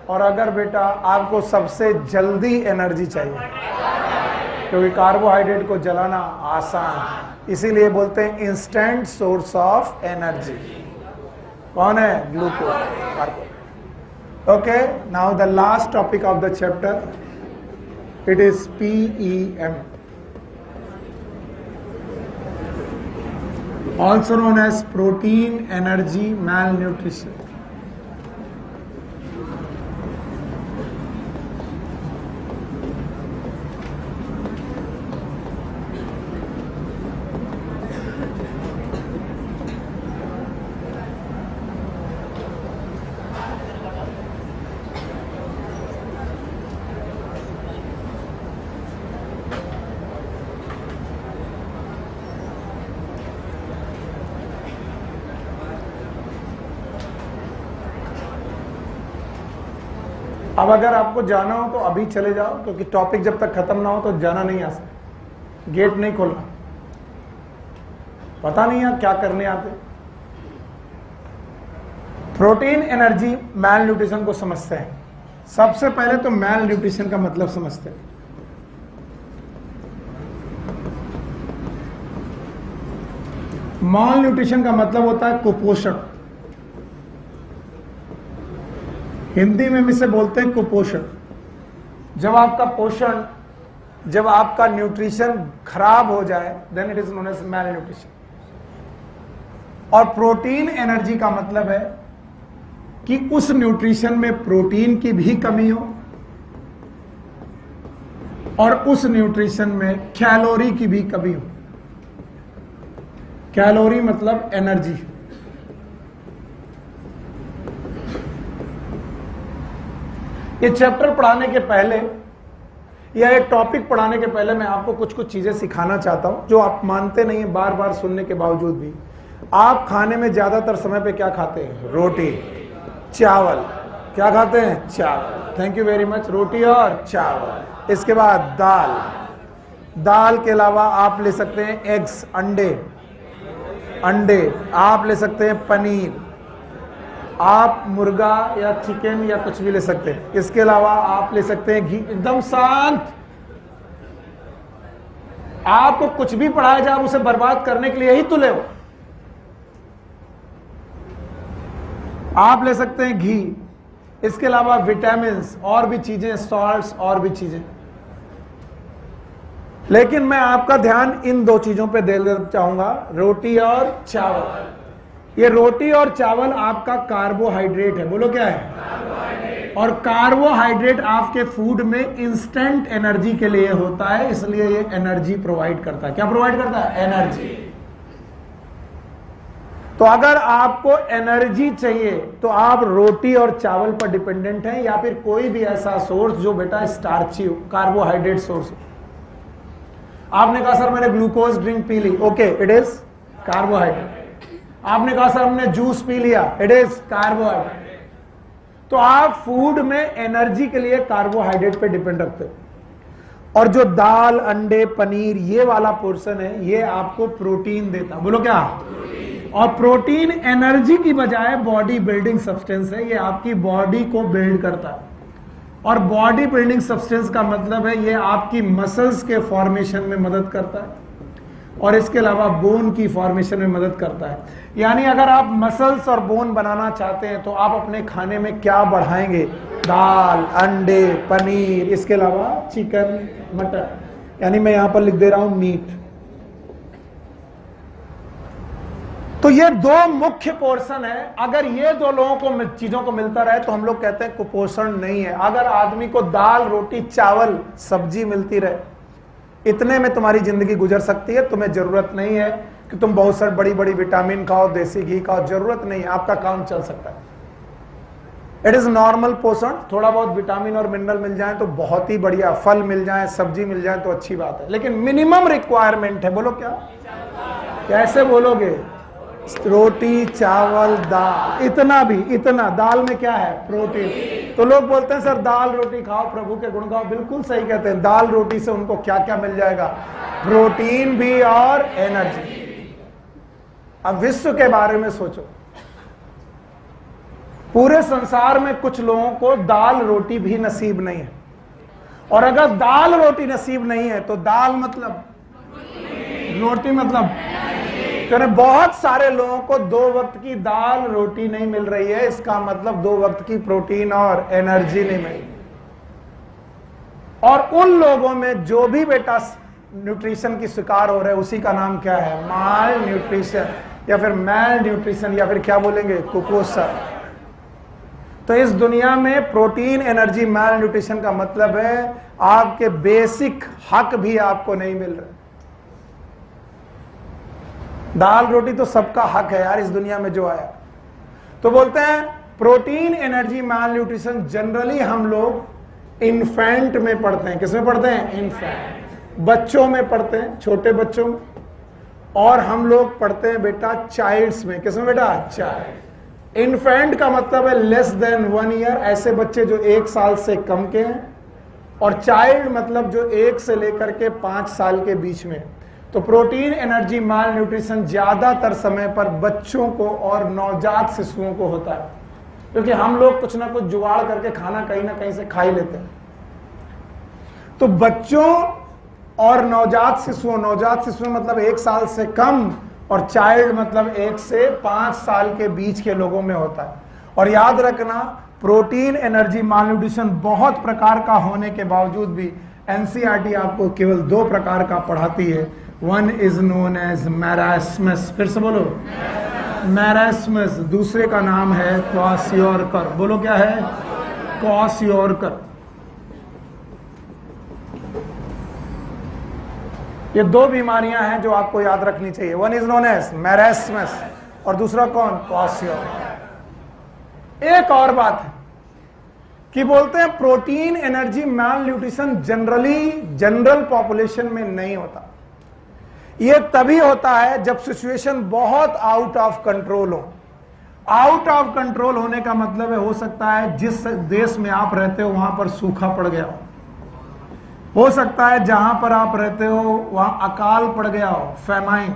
और अगर बेटा आपको सबसे जल्दी एनर्जी चाहिए, क्योंकि कार्बोहाइड्रेट को जलाना आसान, इसीलिए बोलते हैं इंस्टेंट सोर्स ऑफ एनर्जी। कौन है? Glucose. Okay, now the last topic of the chapter, it is PEM, also known as protein energy malnutrition. अब अगर आपको जाना हो तो अभी चले जाओ, क्योंकि टॉपिक जब तक खत्म ना हो तो जाना नहीं आ सकता, गेट नहीं खोलना। पता नहीं है क्या करने आते। प्रोटीन एनर्जी मैल न्यूट्रिशन को समझते हैं। सबसे पहले तो मैल न्यूट्रिशन का मतलब समझते हैं। माल न्यूट्रिशन का मतलब होता है कुपोषण। हिंदी में इसे बोलते हैं कुपोषण। जब आपका पोषण, जब आपका न्यूट्रिशन खराब हो जाए, then it is known as malnutrition. और प्रोटीन एनर्जी का मतलब है कि उस न्यूट्रिशन में प्रोटीन की भी कमी हो और उस न्यूट्रिशन में कैलोरी की भी कमी हो। कैलोरी मतलब एनर्जी। ये चैप्टर पढ़ाने के पहले या ये टॉपिक पढ़ाने के पहले मैं आपको कुछ कुछ चीजें सिखाना चाहता हूं जो आप मानते नहीं हैं, बार बार सुनने के बावजूद भी। आप खाने में ज्यादातर समय पे क्या खाते हैं? रोटी, चावल। क्या खाते हैं? चावल। Thank you very much. रोटी और चावल। इसके बाद दाल। दाल के अलावा आप ले सकते हैं एग्स, अंडे। आप ले सकते हैं पनीर। आप मुर्गा या चिकन या कुछ भी ले सकते हैं। इसके अलावा आप ले सकते हैं घी। एकदम शांत। आपको कुछ भी पढ़ाया जाए, आप उसे बर्बाद करने के लिए ही तुले हो। आप ले सकते हैं घी। इसके अलावा विटामिन्स और भी चीजें, सॉल्ट्स और भी चीजें। लेकिन मैं आपका ध्यान इन दो चीजों पे देना चाहूंगा, रोटी और चावल। ये रोटी और चावल आपका कार्बोहाइड्रेट है। बोलो क्या है? कार्बोहाइड्रेट। और कार्बोहाइड्रेट आपके फूड में इंस्टेंट एनर्जी के लिए होता है, इसलिए ये एनर्जी प्रोवाइड करता है। क्या प्रोवाइड करता है? एनर्जी। तो अगर आपको एनर्जी चाहिए तो आप रोटी और चावल पर डिपेंडेंट हैं, या फिर कोई भी ऐसा सोर्स जो बेटा स्टार्ची हो, कार्बोहाइड्रेट सोर्स हो। आपने कहा सर मैंने ग्लूकोज ड्रिंक पी ली, ओके, इट इज कार्बोहाइड्रेट। आपने कहा सर हमने जूस पी लिया, इट इज कार्बोहाइड्रेट। तो आप फूड में एनर्जी के लिए कार्बोहाइड्रेट पे डिपेंड रखते हो, और जो दाल, अंडे, पनीर ये वाला पोर्शन है ये आपको प्रोटीन देता। बोलो क्या? और प्रोटीन एनर्जी की बजाय बॉडी बिल्डिंग सब्सटेंस है, ये आपकी बॉडी को बिल्ड करता है। और बॉडी बिल्डिंग सब्सटेंस का मतलब है ये आपकी मसल्स के फॉर्मेशन में मदद करता है, और इसके अलावा बोन की फॉर्मेशन में मदद करता है। यानी अगर आप मसल्स और बोन बनाना चाहते हैं तो आप अपने खाने में क्या बढ़ाएंगे? दाल, अंडे, पनीर, इसके अलावा चिकन, मटन, यानी मैं यहां पर लिख दे रहा हूं मीट। तो ये दो मुख्य पोर्शन है। अगर ये दो लोगों को चीजों को मिलता रहे तो हम लोग कहते हैं कुपोषण नहीं है। अगर आदमी को दाल, रोटी, चावल, सब्जी मिलती रहे, इतने में तुम्हारी जिंदगी गुजर सकती है। तुम्हें जरूरत नहीं है कि तुम बहुत सारी बड़ी बड़ी विटामिन खाओ, देसी घी खाओ, जरूरत नहीं है, आपका काम चल सकता है। इट इज नॉर्मल पोषण। थोड़ा बहुत विटामिन और मिनरल मिल जाए तो बहुत ही बढ़िया, फल मिल जाए, सब्जी मिल जाए तो अच्छी बात है, लेकिन मिनिमम रिक्वायरमेंट है। बोलो क्या? कैसे बोलोगे? रोटी, चावल, दाल, इतना भी, इतना। दाल में क्या है? प्रोटीन। तो लोग बोलते हैं सर दाल रोटी खाओ, प्रभु के गुण गाओ। बिल्कुल सही कहते हैं। दाल रोटी से उनको क्या क्या मिल जाएगा? प्रोटीन भी और एनर्जी। अब विश्व के बारे में सोचो, पूरे संसार में कुछ लोगों को दाल रोटी भी नसीब नहीं है, और अगर दाल रोटी नसीब नहीं है तो दाल मतलब रोटी मतलब बहुत सारे लोगों को 2 वक्त की दाल रोटी नहीं मिल रही है, इसका मतलब 2 वक्त की प्रोटीन और एनर्जी नहीं मिल। और उन लोगों में जो भी बेटा न्यूट्रिशन की शिकार हो रहे हैं उसी का नाम क्या है? माल न्यूट्रिशन, या फिर मैल न्यूट्रिशन, या फिर क्या बोलेंगे? कुपोषण। तो इस दुनिया में प्रोटीन, एनर्जी, मैल न्यूट्रिशन का मतलब है आपके बेसिक हक भी आपको नहीं मिल रहे। दाल रोटी तो सबका हक है यार इस दुनिया में जो आया। तो बोलते हैं प्रोटीन, एनर्जी, मैल न्यूट्रिशन जनरली हम लोग इन्फेंट में पढ़ते हैं। किसमें पढ़ते हैं? इन्फेंट, बच्चों में पढ़ते हैं, छोटे बच्चों में। और हम लोग पढ़ते हैं बेटा चाइल्ड्स में। किसमें बेटा? चाइल्ड। इन्फेंट का मतलब है लेस देन 1 ईयर, ऐसे बच्चे जो 1 साल से कम के हैं। और चाइल्ड मतलब जो 1 से लेकर के 5 साल के बीच में। तो प्रोटीन, एनर्जी, माल न्यूट्रिशन ज्यादातर समय पर बच्चों को और नवजात शिशुओं को होता है, क्योंकि हम लोग कुछ ना कुछ जुगाड़ करके खाना कहीं ना कहीं से खा ही लेते हैं। तो बच्चों और नवजात शिशुओं मतलब 1 साल से कम, और चाइल्ड मतलब 1 से 5 साल के बीच के लोगों में होता है। और याद रखना, प्रोटीन, एनर्जी, माल न्यूट्रिशन बहुत प्रकार का होने के बावजूद भी एनसीईआरटी आपको केवल 2 प्रकार का पढ़ाती है। One is known as marasmus. फिर से बोलो, मैरास्मस। दूसरे का नाम है क्वासियोरकर। बोलो क्या है? क्वासियोरकर। ये 2 बीमारियां हैं जो आपको याद रखनी चाहिए। One is known as marasmus और दूसरा कौन? क्वासियोरकर। एक और बात है कि बोलते हैं प्रोटीन, एनर्जी, मैल न्यूट्रिशन जनरल पॉपुलेशन में नहीं होता। ये तभी होता है जब सिचुएशन बहुत आउट ऑफ कंट्रोल हो। आउट ऑफ कंट्रोल होने का मतलब है, हो सकता है जिस देश में आप रहते हो वहां पर सूखा पड़ गया हो सकता है जहां पर आप रहते हो वहां अकाल पड़ गया हो, फैमाइन,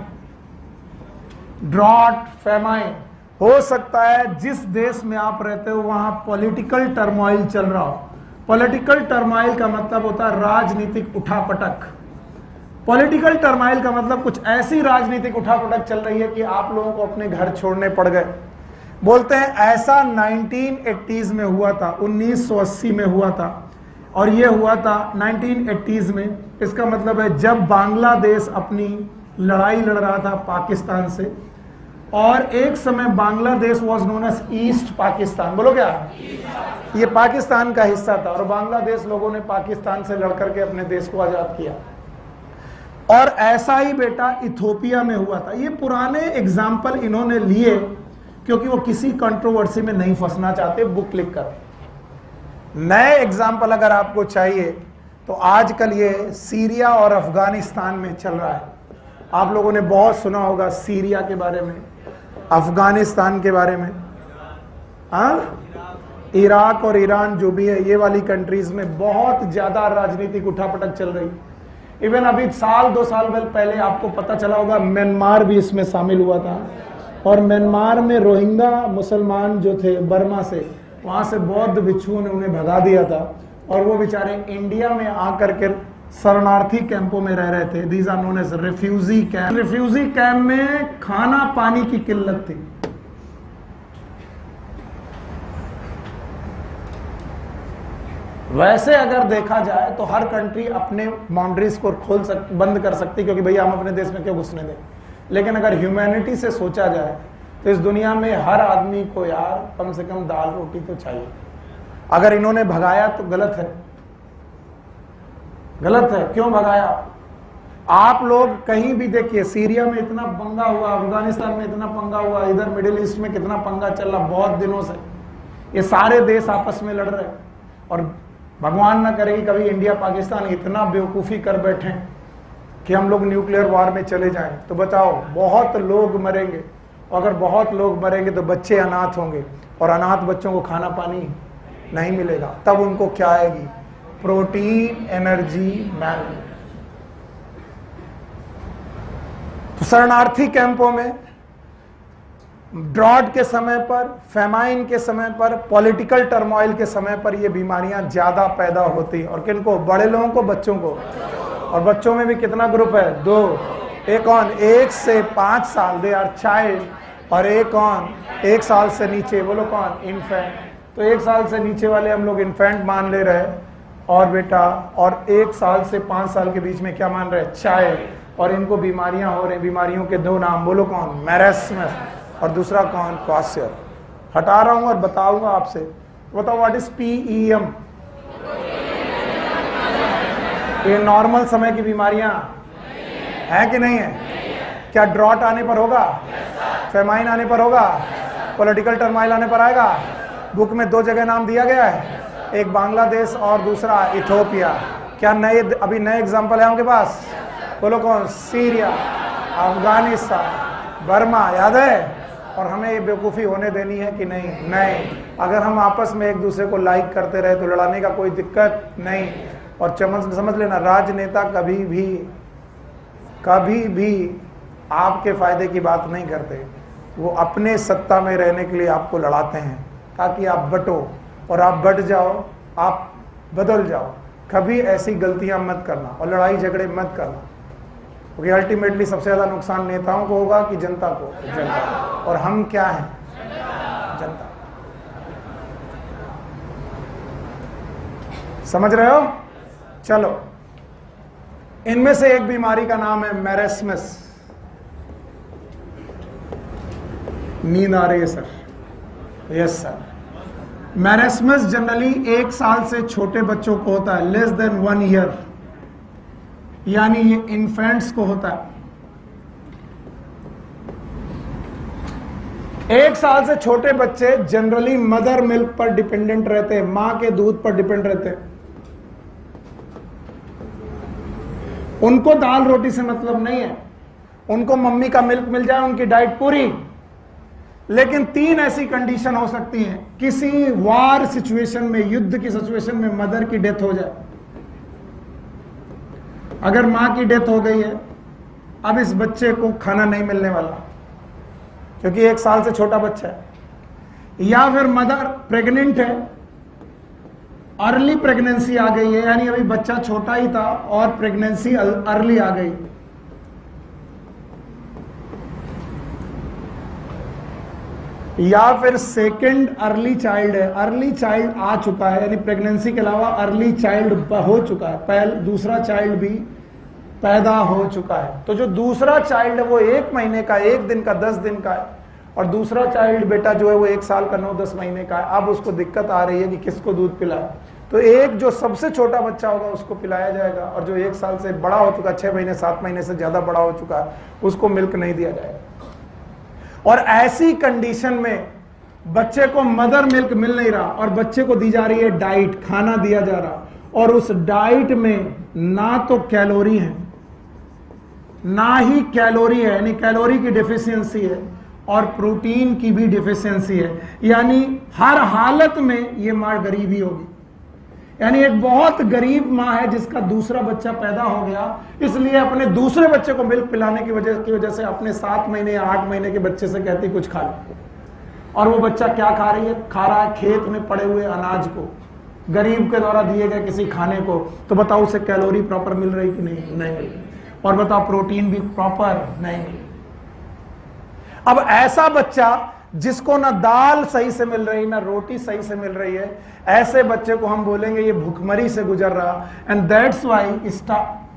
ड्रॉट, फैमाइन। हो सकता है जिस देश में आप रहते हो वहां पॉलिटिकल टर्मोइल चल रहा हो। पॉलिटिकल टर्मोइल का मतलब होता है राजनीतिक उठापटक। पॉलिटिकल टर्मोइल का मतलब कुछ ऐसी राजनीतिक उठापटक चल रही है कि आप लोगों को अपने घर छोड़ने पड़ गए। बोलते हैं ऐसा 1980s में हुआ था, 1980 में हुआ था, और ये हुआ था 1980s में। इसका मतलब है जब बांग्लादेश अपनी लड़ाई लड़ रहा था पाकिस्तान से, और एक समय Bangladesh was known as East Pakistan. बोलो क्या? ये पाकिस्तान का हिस्सा था, और बांग्लादेश लोगों ने पाकिस्तान से लड़कर के अपने देश को आजाद किया। और ऐसा ही बेटा इथोपिया में हुआ था। ये पुराने एग्जाम्पल इन्होंने लिए क्योंकि वो किसी कंट्रोवर्सी में नहीं फंसना चाहते। बुक लिख कर नए एग्जाम्पल अगर आपको चाहिए तो आजकल ये सीरिया और अफगानिस्तान में चल रहा है। आप लोगों ने बहुत सुना होगा सीरिया के बारे में, अफगानिस्तान के बारे में, हाँ, इराक और ईरान जो भी है, ये वाली कंट्रीज में बहुत ज्यादा राजनीतिक उठापटक चल रही। इवन अभी साल 2 साल पहले आपको पता चला होगा म्यांमार भी इसमें शामिल हुआ था, और म्यांमार में रोहिंग्या मुसलमान जो थे बर्मा से, वहां से बौद्ध भिक्षुओं ने उन्हें भगा दिया था, और वो बेचारे इंडिया में आकर के शरणार्थी कैंपों में रह रहे थे। These are known as refugee camp. Refugee camp में खाना पानी की किल्लत थी। वैसे अगर देखा जाए तो हर कंट्री अपने बाउंड्रीज को बंद कर सकती, क्योंकि भैया हम अपने देश में क्यों घुसने दें। लेकिन अगर ह्यूमैनिटी से सोचा जाए तो इस दुनिया में हर आदमी को यार कम से कम दाल रोटी तो चाहिए। अगर इन्होंने भगाया तो गलत है, गलत है। क्यों भगाया? आप लोग कहीं भी देखिए, सीरिया में इतना पंगा हुआ, अफगानिस्तान में इतना पंगा हुआ, इधर मिडिल ईस्ट में कितना पंगा चल रहा बहुत दिनों से। ये सारे देश आपस में लड़ रहे हैं, और भगवान ना करे कि कभी इंडिया पाकिस्तान इतना बेवकूफ़ी कर बैठे कि हम लोग न्यूक्लियर वॉर में चले जाएं, तो बताओ बहुत लोग मरेंगे। अगर बहुत लोग मरेंगे तो बच्चे अनाथ होंगे, और अनाथ बच्चों को खाना पानी नहीं मिलेगा, तब उनको क्या आएगी? प्रोटीन, एनर्जी, मैल। तो शरणार्थी कैंपों में ड्रॉट के समय पर, फेमाइन के समय पर, पॉलिटिकल टर्मोइल के समय पर ये बीमारियां ज्यादा पैदा होती। और किनको? बड़े लोगों को, बच्चों को। और बच्चों में भी कितना ग्रुप है? 2। एक कौन? 1 से 5 साल, दे आर चाइल्ड। और एक कौन? 1 साल से नीचे, बोलो कौन? इन्फेंट। तो 1 साल से नीचे वाले हम लोग इन्फेंट मान ले रहे हैं, और बेटा, और 1 साल से 5 साल के बीच में क्या मान रहे हैं? चाइल्ड। और इनको बीमारियां हो रही। बीमारियों के 2 नाम, बोलो कौन? मैरेस्मस, और दूसरा कौन? क्वासियर। हटा रहा हूं और बताऊंगा आपसे। बताओ व्हाट इज PEM? ये नॉर्मल समय की बीमारियां है कि नहीं है? क्या ड्रॉट आने पर होगा? फेमाइन आने पर होगा? पॉलिटिकल टर्माइल आने पर आएगा? बुक में 2 जगह नाम दिया गया है, एक बांग्लादेश और दूसरा इथोपिया। क्या नए, अभी नए एग्जाम्पल है उनके पास? बोलो कौन? Syria, Afghanistan, Burma. याद है? और हमें ये बेवकूफ़ी होने देनी है कि नहीं? नहीं। अगर हम आपस में एक दूसरे को लाइक करते रहे तो लड़ाने का कोई दिक्कत नहीं। और समझ लेना, राजनेता कभी भी आपके फायदे की बात नहीं करते। वो अपने सत्ता में रहने के लिए आपको लड़ाते हैं, ताकि आप बटो, और आप बट जाओ, आप बदल जाओ। कभी ऐसी गलतियां मत करना, और लड़ाई झगड़े मत करना, क्योंकि अल्टीमेटली सबसे ज़्यादा नुकसान नेताओं को होगा कि जनता को? जनता। और हम क्या हैं? जनता। समझ रहे हो? चलो, इनमें से एक बीमारी का नाम है मैरेस्मस। नींद आ रही है sir? Yes sir. Marasmus generally 1 साल से छोटे बच्चों को होता है, लेस देन 1 ईयर, यानी ये इन्फेंट्स को होता है। 1 साल से छोटे बच्चे जनरली मदर मिल्क पर डिपेंडेंट रहते हैं, मां के दूध पर डिपेंड रहते हैं। उनको दाल रोटी से मतलब नहीं है, उनको मम्मी का मिल्क मिल जाए, उनकी डाइट पूरी। लेकिन 3 ऐसी कंडीशन हो सकती हैं, किसी वार सिचुएशन में, युद्ध की सिचुएशन में मदर की डेथ हो जाए। अगर मां की डेथ हो गई है, अब इस बच्चे को खाना नहीं मिलने वाला, क्योंकि 1 साल से छोटा बच्चा है। या फिर मदर प्रेग्नेंट है, अर्ली प्रेगनेंसी आ गई है, यानी अभी बच्चा छोटा ही था और प्रेगनेंसी अर्ली आ गई। या फिर सेकंड अर्ली चाइल्ड है, अर्ली चाइल्ड आ चुका है, यानी प्रेगनेंसी के अलावा अर्ली चाइल्ड हो चुका है, दूसरा चाइल्ड भी पैदा हो चुका है। तो जो दूसरा चाइल्ड है वो 1 महीने का, 1 दिन का, 10 दिन का है, और दूसरा चाइल्ड बेटा जो है वो 1 साल का, 9-10 महीने का है। अब उसको दिक्कत आ रही है कि किसको दूध पिलाए। तो एक जो सबसे छोटा बच्चा होगा उसको पिलाया जाएगा, और जो 1 साल से बड़ा हो चुका, 6 महीने 7 महीने से ज्यादा बड़ा हो चुका है, उसको मिल्क नहीं दिया जाएगा। और ऐसी कंडीशन में बच्चे को मदर मिल्क मिल नहीं रहा, और बच्चे को दी जा रही है डाइट, खाना दिया जा रहा, और उस डाइट में ना तो कैलोरी है, ना ही कैलोरी है, यानी कैलोरी की डेफिशिएंसी है, और प्रोटीन की भी डिफिशियंसी है, यानी हर हालत में ये माँ गरीब ही होगी। यानी एक बहुत गरीब माँ है जिसका दूसरा बच्चा पैदा हो गया, इसलिए अपने दूसरे बच्चे को मिल्क पिलाने की वजह से अपने 7 महीने या 8 महीने के बच्चे से कहती कुछ खा ले, और वो बच्चा क्या खा रहा है खेत में पड़े हुए अनाज को, गरीब के द्वारा दिए गए किसी खाने को। तो बताओ उसे कैलोरी प्रॉपर मिल रही कि नहीं मिल रही, और बताओ प्रोटीन भी प्रॉपर नहीं मिल। अब ऐसा बच्चा जिसको ना दाल सही से मिल रही ना रोटी सही से मिल रही है, ऐसे बच्चे को हम बोलेंगे ये भुखमरी से गुजर रहा। And that's why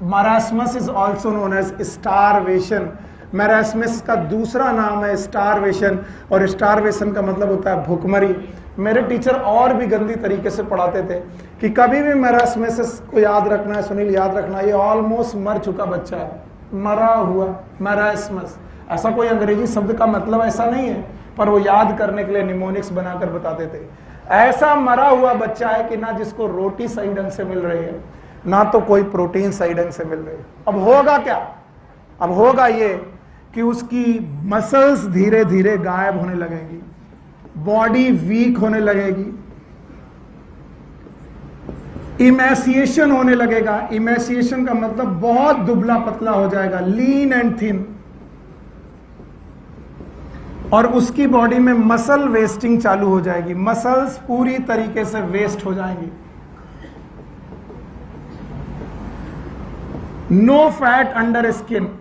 marasmus is also known as starvation. Marasmus का दूसरा नाम है स्टारवेशन, और स्टारवेशन का मतलब होता है भुखमरी। मेरे टीचर और भी गंदी तरीके से पढ़ाते थे कि कभी भी मैरास्मस को याद रखना है, सुनील याद रखना, ये ऑलमोस्ट मर चुका बच्चा है, मरा हुआ मैरास्मस। ऐसा कोई अंग्रेजी शब्द का मतलब ऐसा नहीं है, पर वो याद करने के लिए निमोनिक्स बनाकर बताते थे। ऐसा मरा हुआ बच्चा है कि ना जिसको रोटी सही ढंग से मिल रही है, ना तो कोई प्रोटीन सही ढंग से मिल रही है। अब होगा क्या? अब होगा ये कि उसकी मसल्स धीरे धीरे गायब होने लगेंगी, बॉडी वीक होने लगेगी, इमेसिएशन होने लगेगा। इमेसिएशन का मतलब बहुत दुबला पतला हो जाएगा, लीन एंड थिन, और उसकी बॉडी में मसल वेस्टिंग चालू हो जाएगी, मसल्स पूरी तरीके से वेस्ट हो जाएंगी। No fat under skin,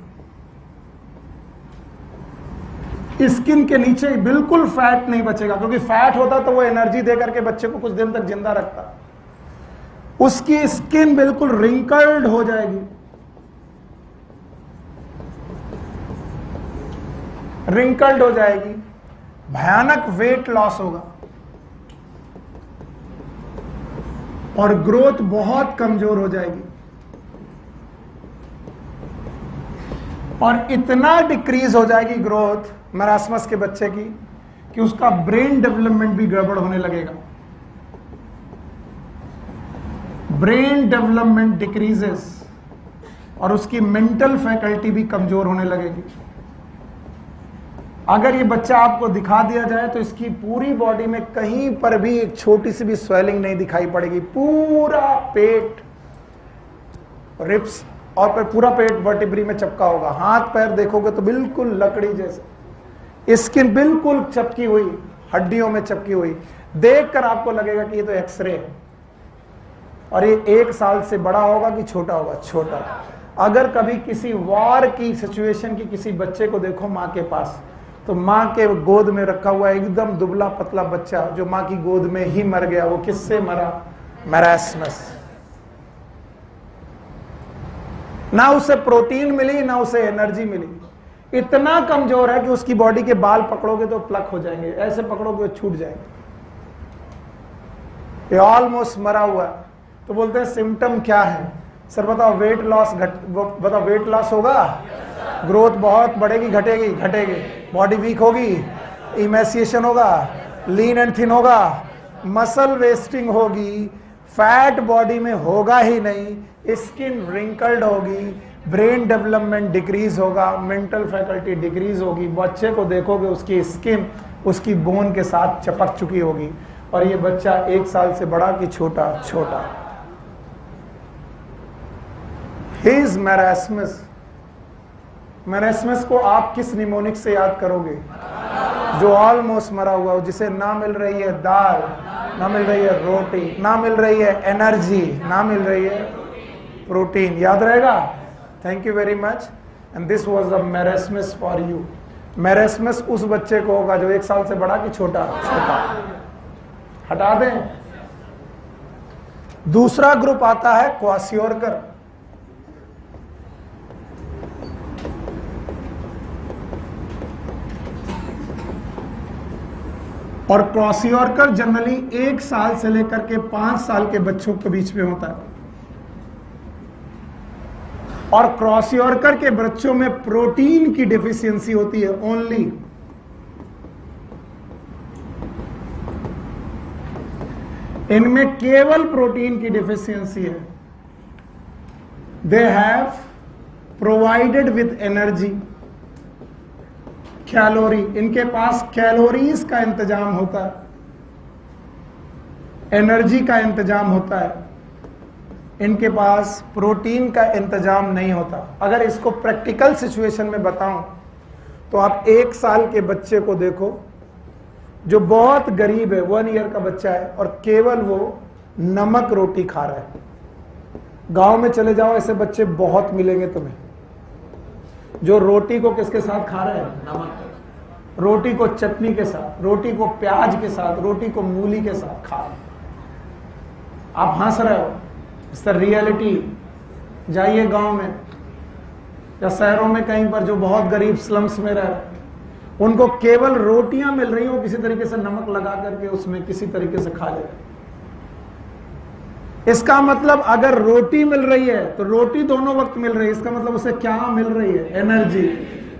skin के नीचे बिल्कुल फैट नहीं बचेगा, क्योंकि फैट होता तो वो एनर्जी दे करके बच्चे को कुछ दिन तक जिंदा रखता। उसकी स्किन बिल्कुल रिंकल्ड हो जाएगी, रिंकल्ड हो जाएगी, भयानक वेट लॉस होगा, और ग्रोथ बहुत कमजोर हो जाएगी, और इतना डिक्रीज हो जाएगी ग्रोथ मैरास्मस के बच्चे की कि उसका ब्रेन डेवलपमेंट भी गड़बड़ होने लगेगा। ब्रेन डेवलपमेंट डिक्रीजेस, और उसकी मेंटल फैकल्टी भी कमजोर होने लगेगी। अगर ये बच्चा आपको दिखा दिया जाए तो इसकी पूरी बॉडी में कहीं पर भी एक छोटी सी भी स्वेलिंग नहीं दिखाई पड़ेगी। पूरा पेट, रिप्स और फिर पूरा पेट वर्टिब्री में चिपका होगा। हाथ पैर देखोगे तो बिल्कुल लकड़ी जैसे, स्किन बिल्कुल चिपकी हुई, हड्डियों में चिपकी हुई। देखकर आपको लगेगा कि ये तो एक्सरे है। और ये 1 साल से बड़ा होगा कि छोटा होगा? छोटा। अगर कभी किसी वॉर की सिचुएशन की किसी बच्चे को देखो माँ के पास, तो माँ के गोद में रखा हुआ एकदम दुबला पतला बच्चा जो माँ की गोद में ही मर गया, वो किससे मरा? मैरास्मस। ना उसे प्रोटीन मिली ना उसे एनर्जी मिली, इतना कमजोर है कि उसकी बॉडी के बाल पकड़ोगे तो प्लक हो जाएंगे, ऐसे पकड़ोगे तो छूट जाएंगे। ये ऑलमोस्ट मरा हुआ है। तो बोलते हैं सिम्टम क्या है? सर बताओ वेट लॉस बताओ वेट लॉस होगा, ग्रोथ बहुत बढ़ेगी घटेगी? घटेगी। बॉडी वीक होगी, इमेसिएशन होगा, लीन एंड थिन होगा, मसल वेस्टिंग होगी, फैट बॉडी में होगा ही नहीं, स्किन रिंकल्ड होगी, ब्रेन डेवलपमेंट डिक्रीज होगा, मेंटल फैकल्टी डिक्रीज होगी। बच्चे को देखोगे उसकी स्किन उसकी बोन के साथ चिपक चुकी होगी। और ये बच्चा 1 साल से बड़ा कि छोटा? छोटा। His marasmus. मैरास्मस को आप किस निमोनिक से याद करोगे? जो ऑलमोस्ट मरा हुआ हो, जिसे ना मिल रही है दाल, ना मिल रही है रोटी, ना मिल रही है एनर्जी, ना मिल रही है प्रोटीन। याद रहेगा? Thank you very much. And this was the marasmus for you. Marasmus उस बच्चे को होगा जो 1 साल से बड़ा कि छोटा? छोटा। हटा दें। दूसरा ग्रुप आता है क्वासियोरकर। और क्वासियोरकर जनरली 1 साल से लेकर के 5 साल के बच्चों के बीच में होता है। और क्वासियोरकर के बच्चों में प्रोटीन की डिफिशियंसी होती है ओनली। इनमें केवल प्रोटीन की डिफिशियंसी है। They have provided with energy, calorie, इनके पास कैलोरीज का इंतजाम होता है, एनर्जी का इंतजाम होता है, इनके पास प्रोटीन का इंतजाम नहीं होता। अगर इसको प्रैक्टिकल सिचुएशन में बताऊं तो आप 1 साल के बच्चे को देखो जो बहुत गरीब है, 1 ईयर का बच्चा है और केवल वो नमक रोटी खा रहा है। गांव में चले जाओ, ऐसे बच्चे बहुत मिलेंगे तुम्हें जो रोटी को किसके साथ खा रहे हैं? नमक। रोटी को चटनी के साथ, रोटी को प्याज के साथ, रोटी को मूली के साथ खा रहे। आप हंस रहे हो, इट्स द रियलिटी। जाइए गांव में या शहरों में कहीं पर जो बहुत गरीब स्लम्स में रह रहे हैं, उनको केवल रोटियां मिल रही हो, किसी तरीके से नमक लगा करके उसमें किसी तरीके से खा ले रहे। इसका मतलब अगर रोटी मिल रही है तो रोटी दोनों वक्त मिल रही है, इसका मतलब उसे क्या मिल रही है? एनर्जी।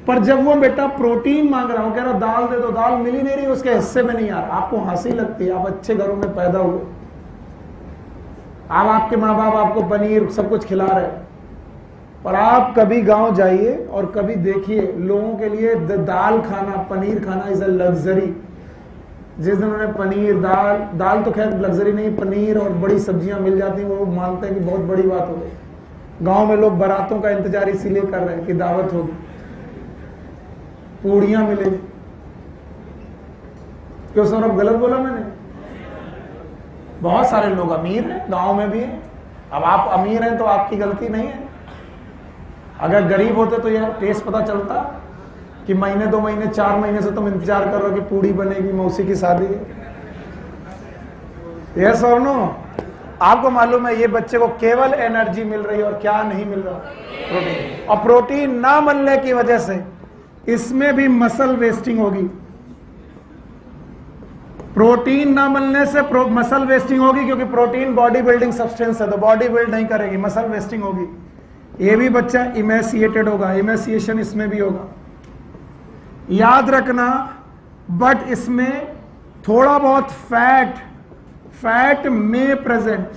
पर जब वो बेटा प्रोटीन मांग रहा है, वो कह रहा दाल दे दो, दाल मिल ही नहीं रही, उसके हिस्से में नहीं आ रहा। आपको हंसी लगती है, आप अच्छे घरों में पैदा हुए, अब आपके माँ बाप आपको पनीर सब कुछ खिला रहे हैं, पर आप कभी गांव जाइए और कभी देखिए लोगों के लिए दाल खाना, पनीर खाना इज अ लग्जरी। जिस दिन उन्हें पनीर, दाल तो खैर लग्जरी नहीं, पनीर और बड़ी सब्जियां मिल जाती हैं, वो मानते हैं कि बहुत बड़ी बात हो गई। गांव में लोग बारातों का इंतजार इसीलिए कर रहे हैं कि दावत होगी, पूड़ियां मिलेगी। क्यों सौरभ, गलत बोला मैंने? बहुत सारे लोग अमीर हैं, गांव में भी हैं। अब आप अमीर हैं तो आपकी गलती नहीं है। अगर गरीब होते तो यह टेस्ट पता चलता कि महीने 2 महीने 4 महीने से तुम इंतजार कर रहे हो कि पूड़ी बनेगी, मौसी की शादी है। यस और नो? आपको मालूम है ये बच्चे को केवल एनर्जी मिल रही है और क्या नहीं मिल रहा? प्रोटीन। और प्रोटीन ना मिलने की वजह से इसमें भी मसल वेस्टिंग होगी। प्रोटीन ना मिलने से मसल वेस्टिंग होगी, क्योंकि प्रोटीन बॉडी बिल्डिंग सब्सटेंस है, तो बॉडी बिल्ड नहीं करेगी, मसल वेस्टिंग होगी। ये भी बच्चा इमेसिएटेड होगा, इमेसिएशन इसमें भी होगा, याद रखना। बट इसमें थोड़ा बहुत फैट में प्रेजेंट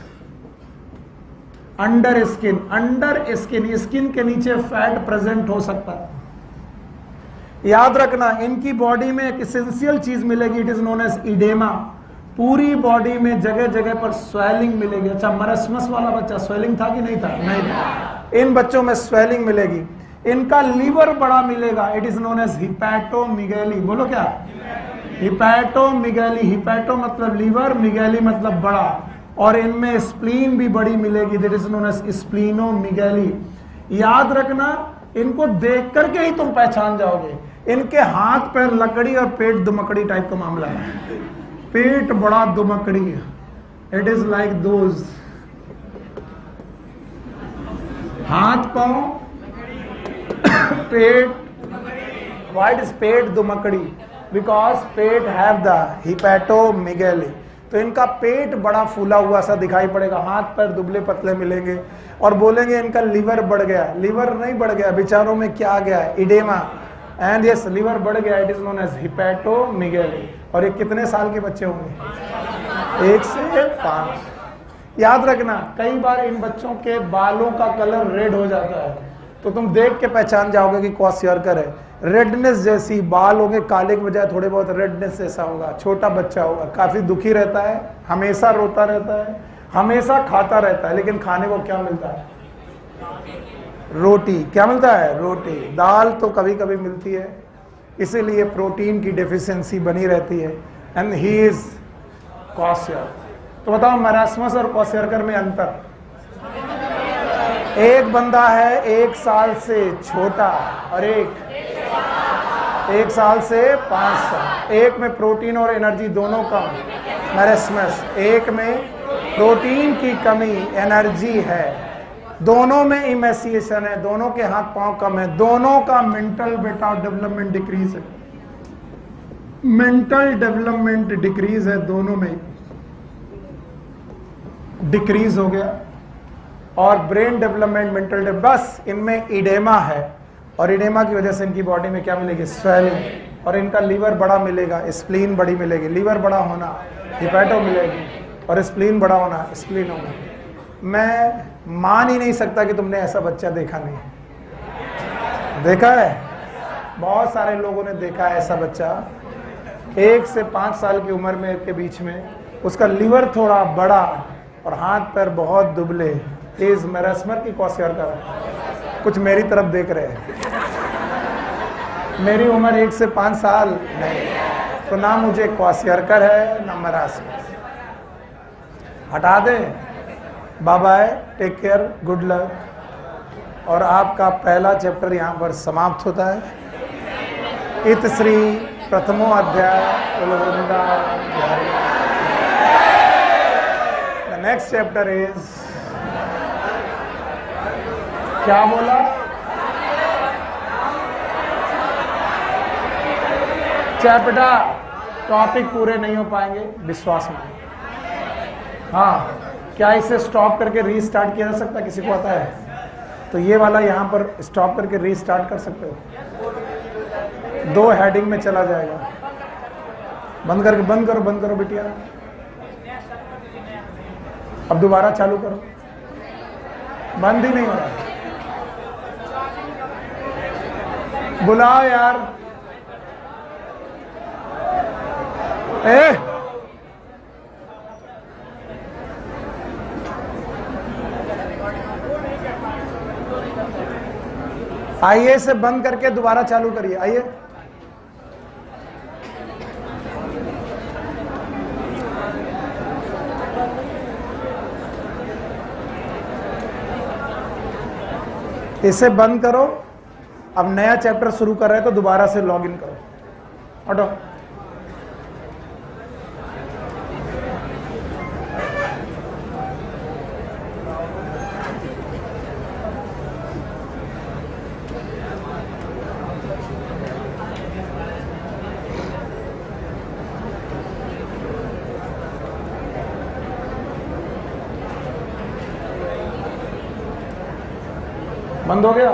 अंडर स्किन, स्किन के नीचे फैट प्रेजेंट हो सकता है। याद रखना, इनकी बॉडी में एक एसेंशियल चीज मिलेगी, इट इज नोन एज इडेमा। पूरी बॉडी में जगह जगह पर स्वेलिंग मिलेगी। अच्छा, मरसमस वाला बच्चा स्वेलिंग था कि नहीं था? नहीं था। इन बच्चों में स्वेलिंग मिलेगी। इनका लीवर बड़ा मिलेगा, इट इज नोन एज हिपैटोमीगैली। बोलो क्या? हिपैटोमीगैली। हिपैटो मतलब लीवर, मिगैली मतलब बड़ा। और इनमें स्प्लीन भी बड़ी मिलेगी, दैट इज नोन एज स्प्लीनोमीगैली। याद रखना, इनको देख करके ही तुम पहचान जाओगे। इनके हाथ पैर लकड़ी और पेट दुमकड़ी टाइप का मामला है। पेट बड़ा दुमकड़ी है, इट इज लाइक दोज। हाथ पांव पेट, व्हाट इज पेट दुमकड़ी? बिकॉज पेट हैव द हिपैटोमीगैली। तो इनका पेट बड़ा फूला हुआ सा दिखाई पड़ेगा, हाथ पैर दुबले पतले मिलेंगे और बोलेंगे इनका लीवर बढ़ गया। लीवर नहीं बढ़ गया, बेचारों में क्या आ गया है? इडेमा। एंड यस, लीवर बढ़ गया, इट इज नोन एज हिपैटोमीगैली। और ये कितने साल के बच्चे होंगे? 1 से 5। याद रखना, कई बार इन बच्चों के बालों का कलर रेड हो जाता है, तो तुम देख के पहचान जाओगे कि क्वासियरकर है। रेडनेस जैसी बाल होंगे, काले के बजाय थोड़े बहुत रेडनेस जैसा होगा। छोटा बच्चा होगा, काफी दुखी रहता है, हमेशा रोता रहता है, हमेशा खाता रहता है, लेकिन खाने को क्या मिलता है? रोटी। क्या मिलता है? रोटी। दाल तो कभी कभी मिलती है, इसीलिए प्रोटीन की डेफिशिएंसी बनी रहती है। And he is kwashiorkor. तो बताओ, मरासमस और क्वासियरकर में अंतर? एक बंदा है 1 साल से छोटा और एक साल से 5 साल। एक में प्रोटीन और एनर्जी दोनों कम, मरासमस। एक में प्रोटीन की कमी, एनर्जी है। दोनों में इमेसिएशन है, दोनों के हाथ पांव कम है, दोनों का मेंटल बेटा डेवलपमेंट डिक्रीज है। मेंटल डेवलपमेंट डिक्रीज है, दोनों में डिक्रीज हो गया। और ब्रेन डेवलपमेंट, मेंटल बस इनमें इडेमा है, और इडेमा की वजह से इनकी बॉडी में क्या मिलेगी? स्वेलिंग। और इनका लीवर बड़ा मिलेगा, स्प्लीन बड़ी मिलेगी। लीवर बड़ा होना हिपैटो मिलेगी, और स्प्लीन बड़ा होना स्प्लीन होगा। मैं मान ही नहीं सकता कि तुमने ऐसा बच्चा देखा नहीं। देखा है? बहुत सारे लोगों ने देखा है ऐसा बच्चा 1 से 5 साल की उम्र में के बीच में, उसका लिवर थोड़ा बड़ा और हाथ पैर बहुत दुबले, तेज मैरास्मर की क्वासियरकर, कुछ मेरी तरफ देख रहे हैं। मेरी उम्र 1 से 5 साल नहीं, तो ना मुझे क्वासियरकर है ना मैरास्मर। हटा दे। Bye bye, take care, good luck. और आपका पहला चैप्टर यहाँ पर समाप्त होता है। इत श्री प्रथमो अध्याय। द नेक्स्ट चैप्टर इज, क्या बोला? चैप्टर टॉपिक पूरे नहीं हो पाएंगे, विश्वास में। हाँ, क्या इसे स्टॉप करके रीस्टार्ट किया जा सकता है? किसी को आता है तो ये वाला यहाँ पर स्टॉप करके रीस्टार्ट कर सकते हो। 2 हेडिंग में चला जाएगा। बंद करके बंद करो बिटिया। अब दोबारा चालू करो। बंद ही नहीं हो रहा। बुलाओ यार। आइए, इसे बंद करके दोबारा चालू करिए। आइए, इसे बंद करो। अब नया चैप्टर शुरू कर रहे हैं तो दोबारा से लॉग इन करो। हटो। बंद हो गया।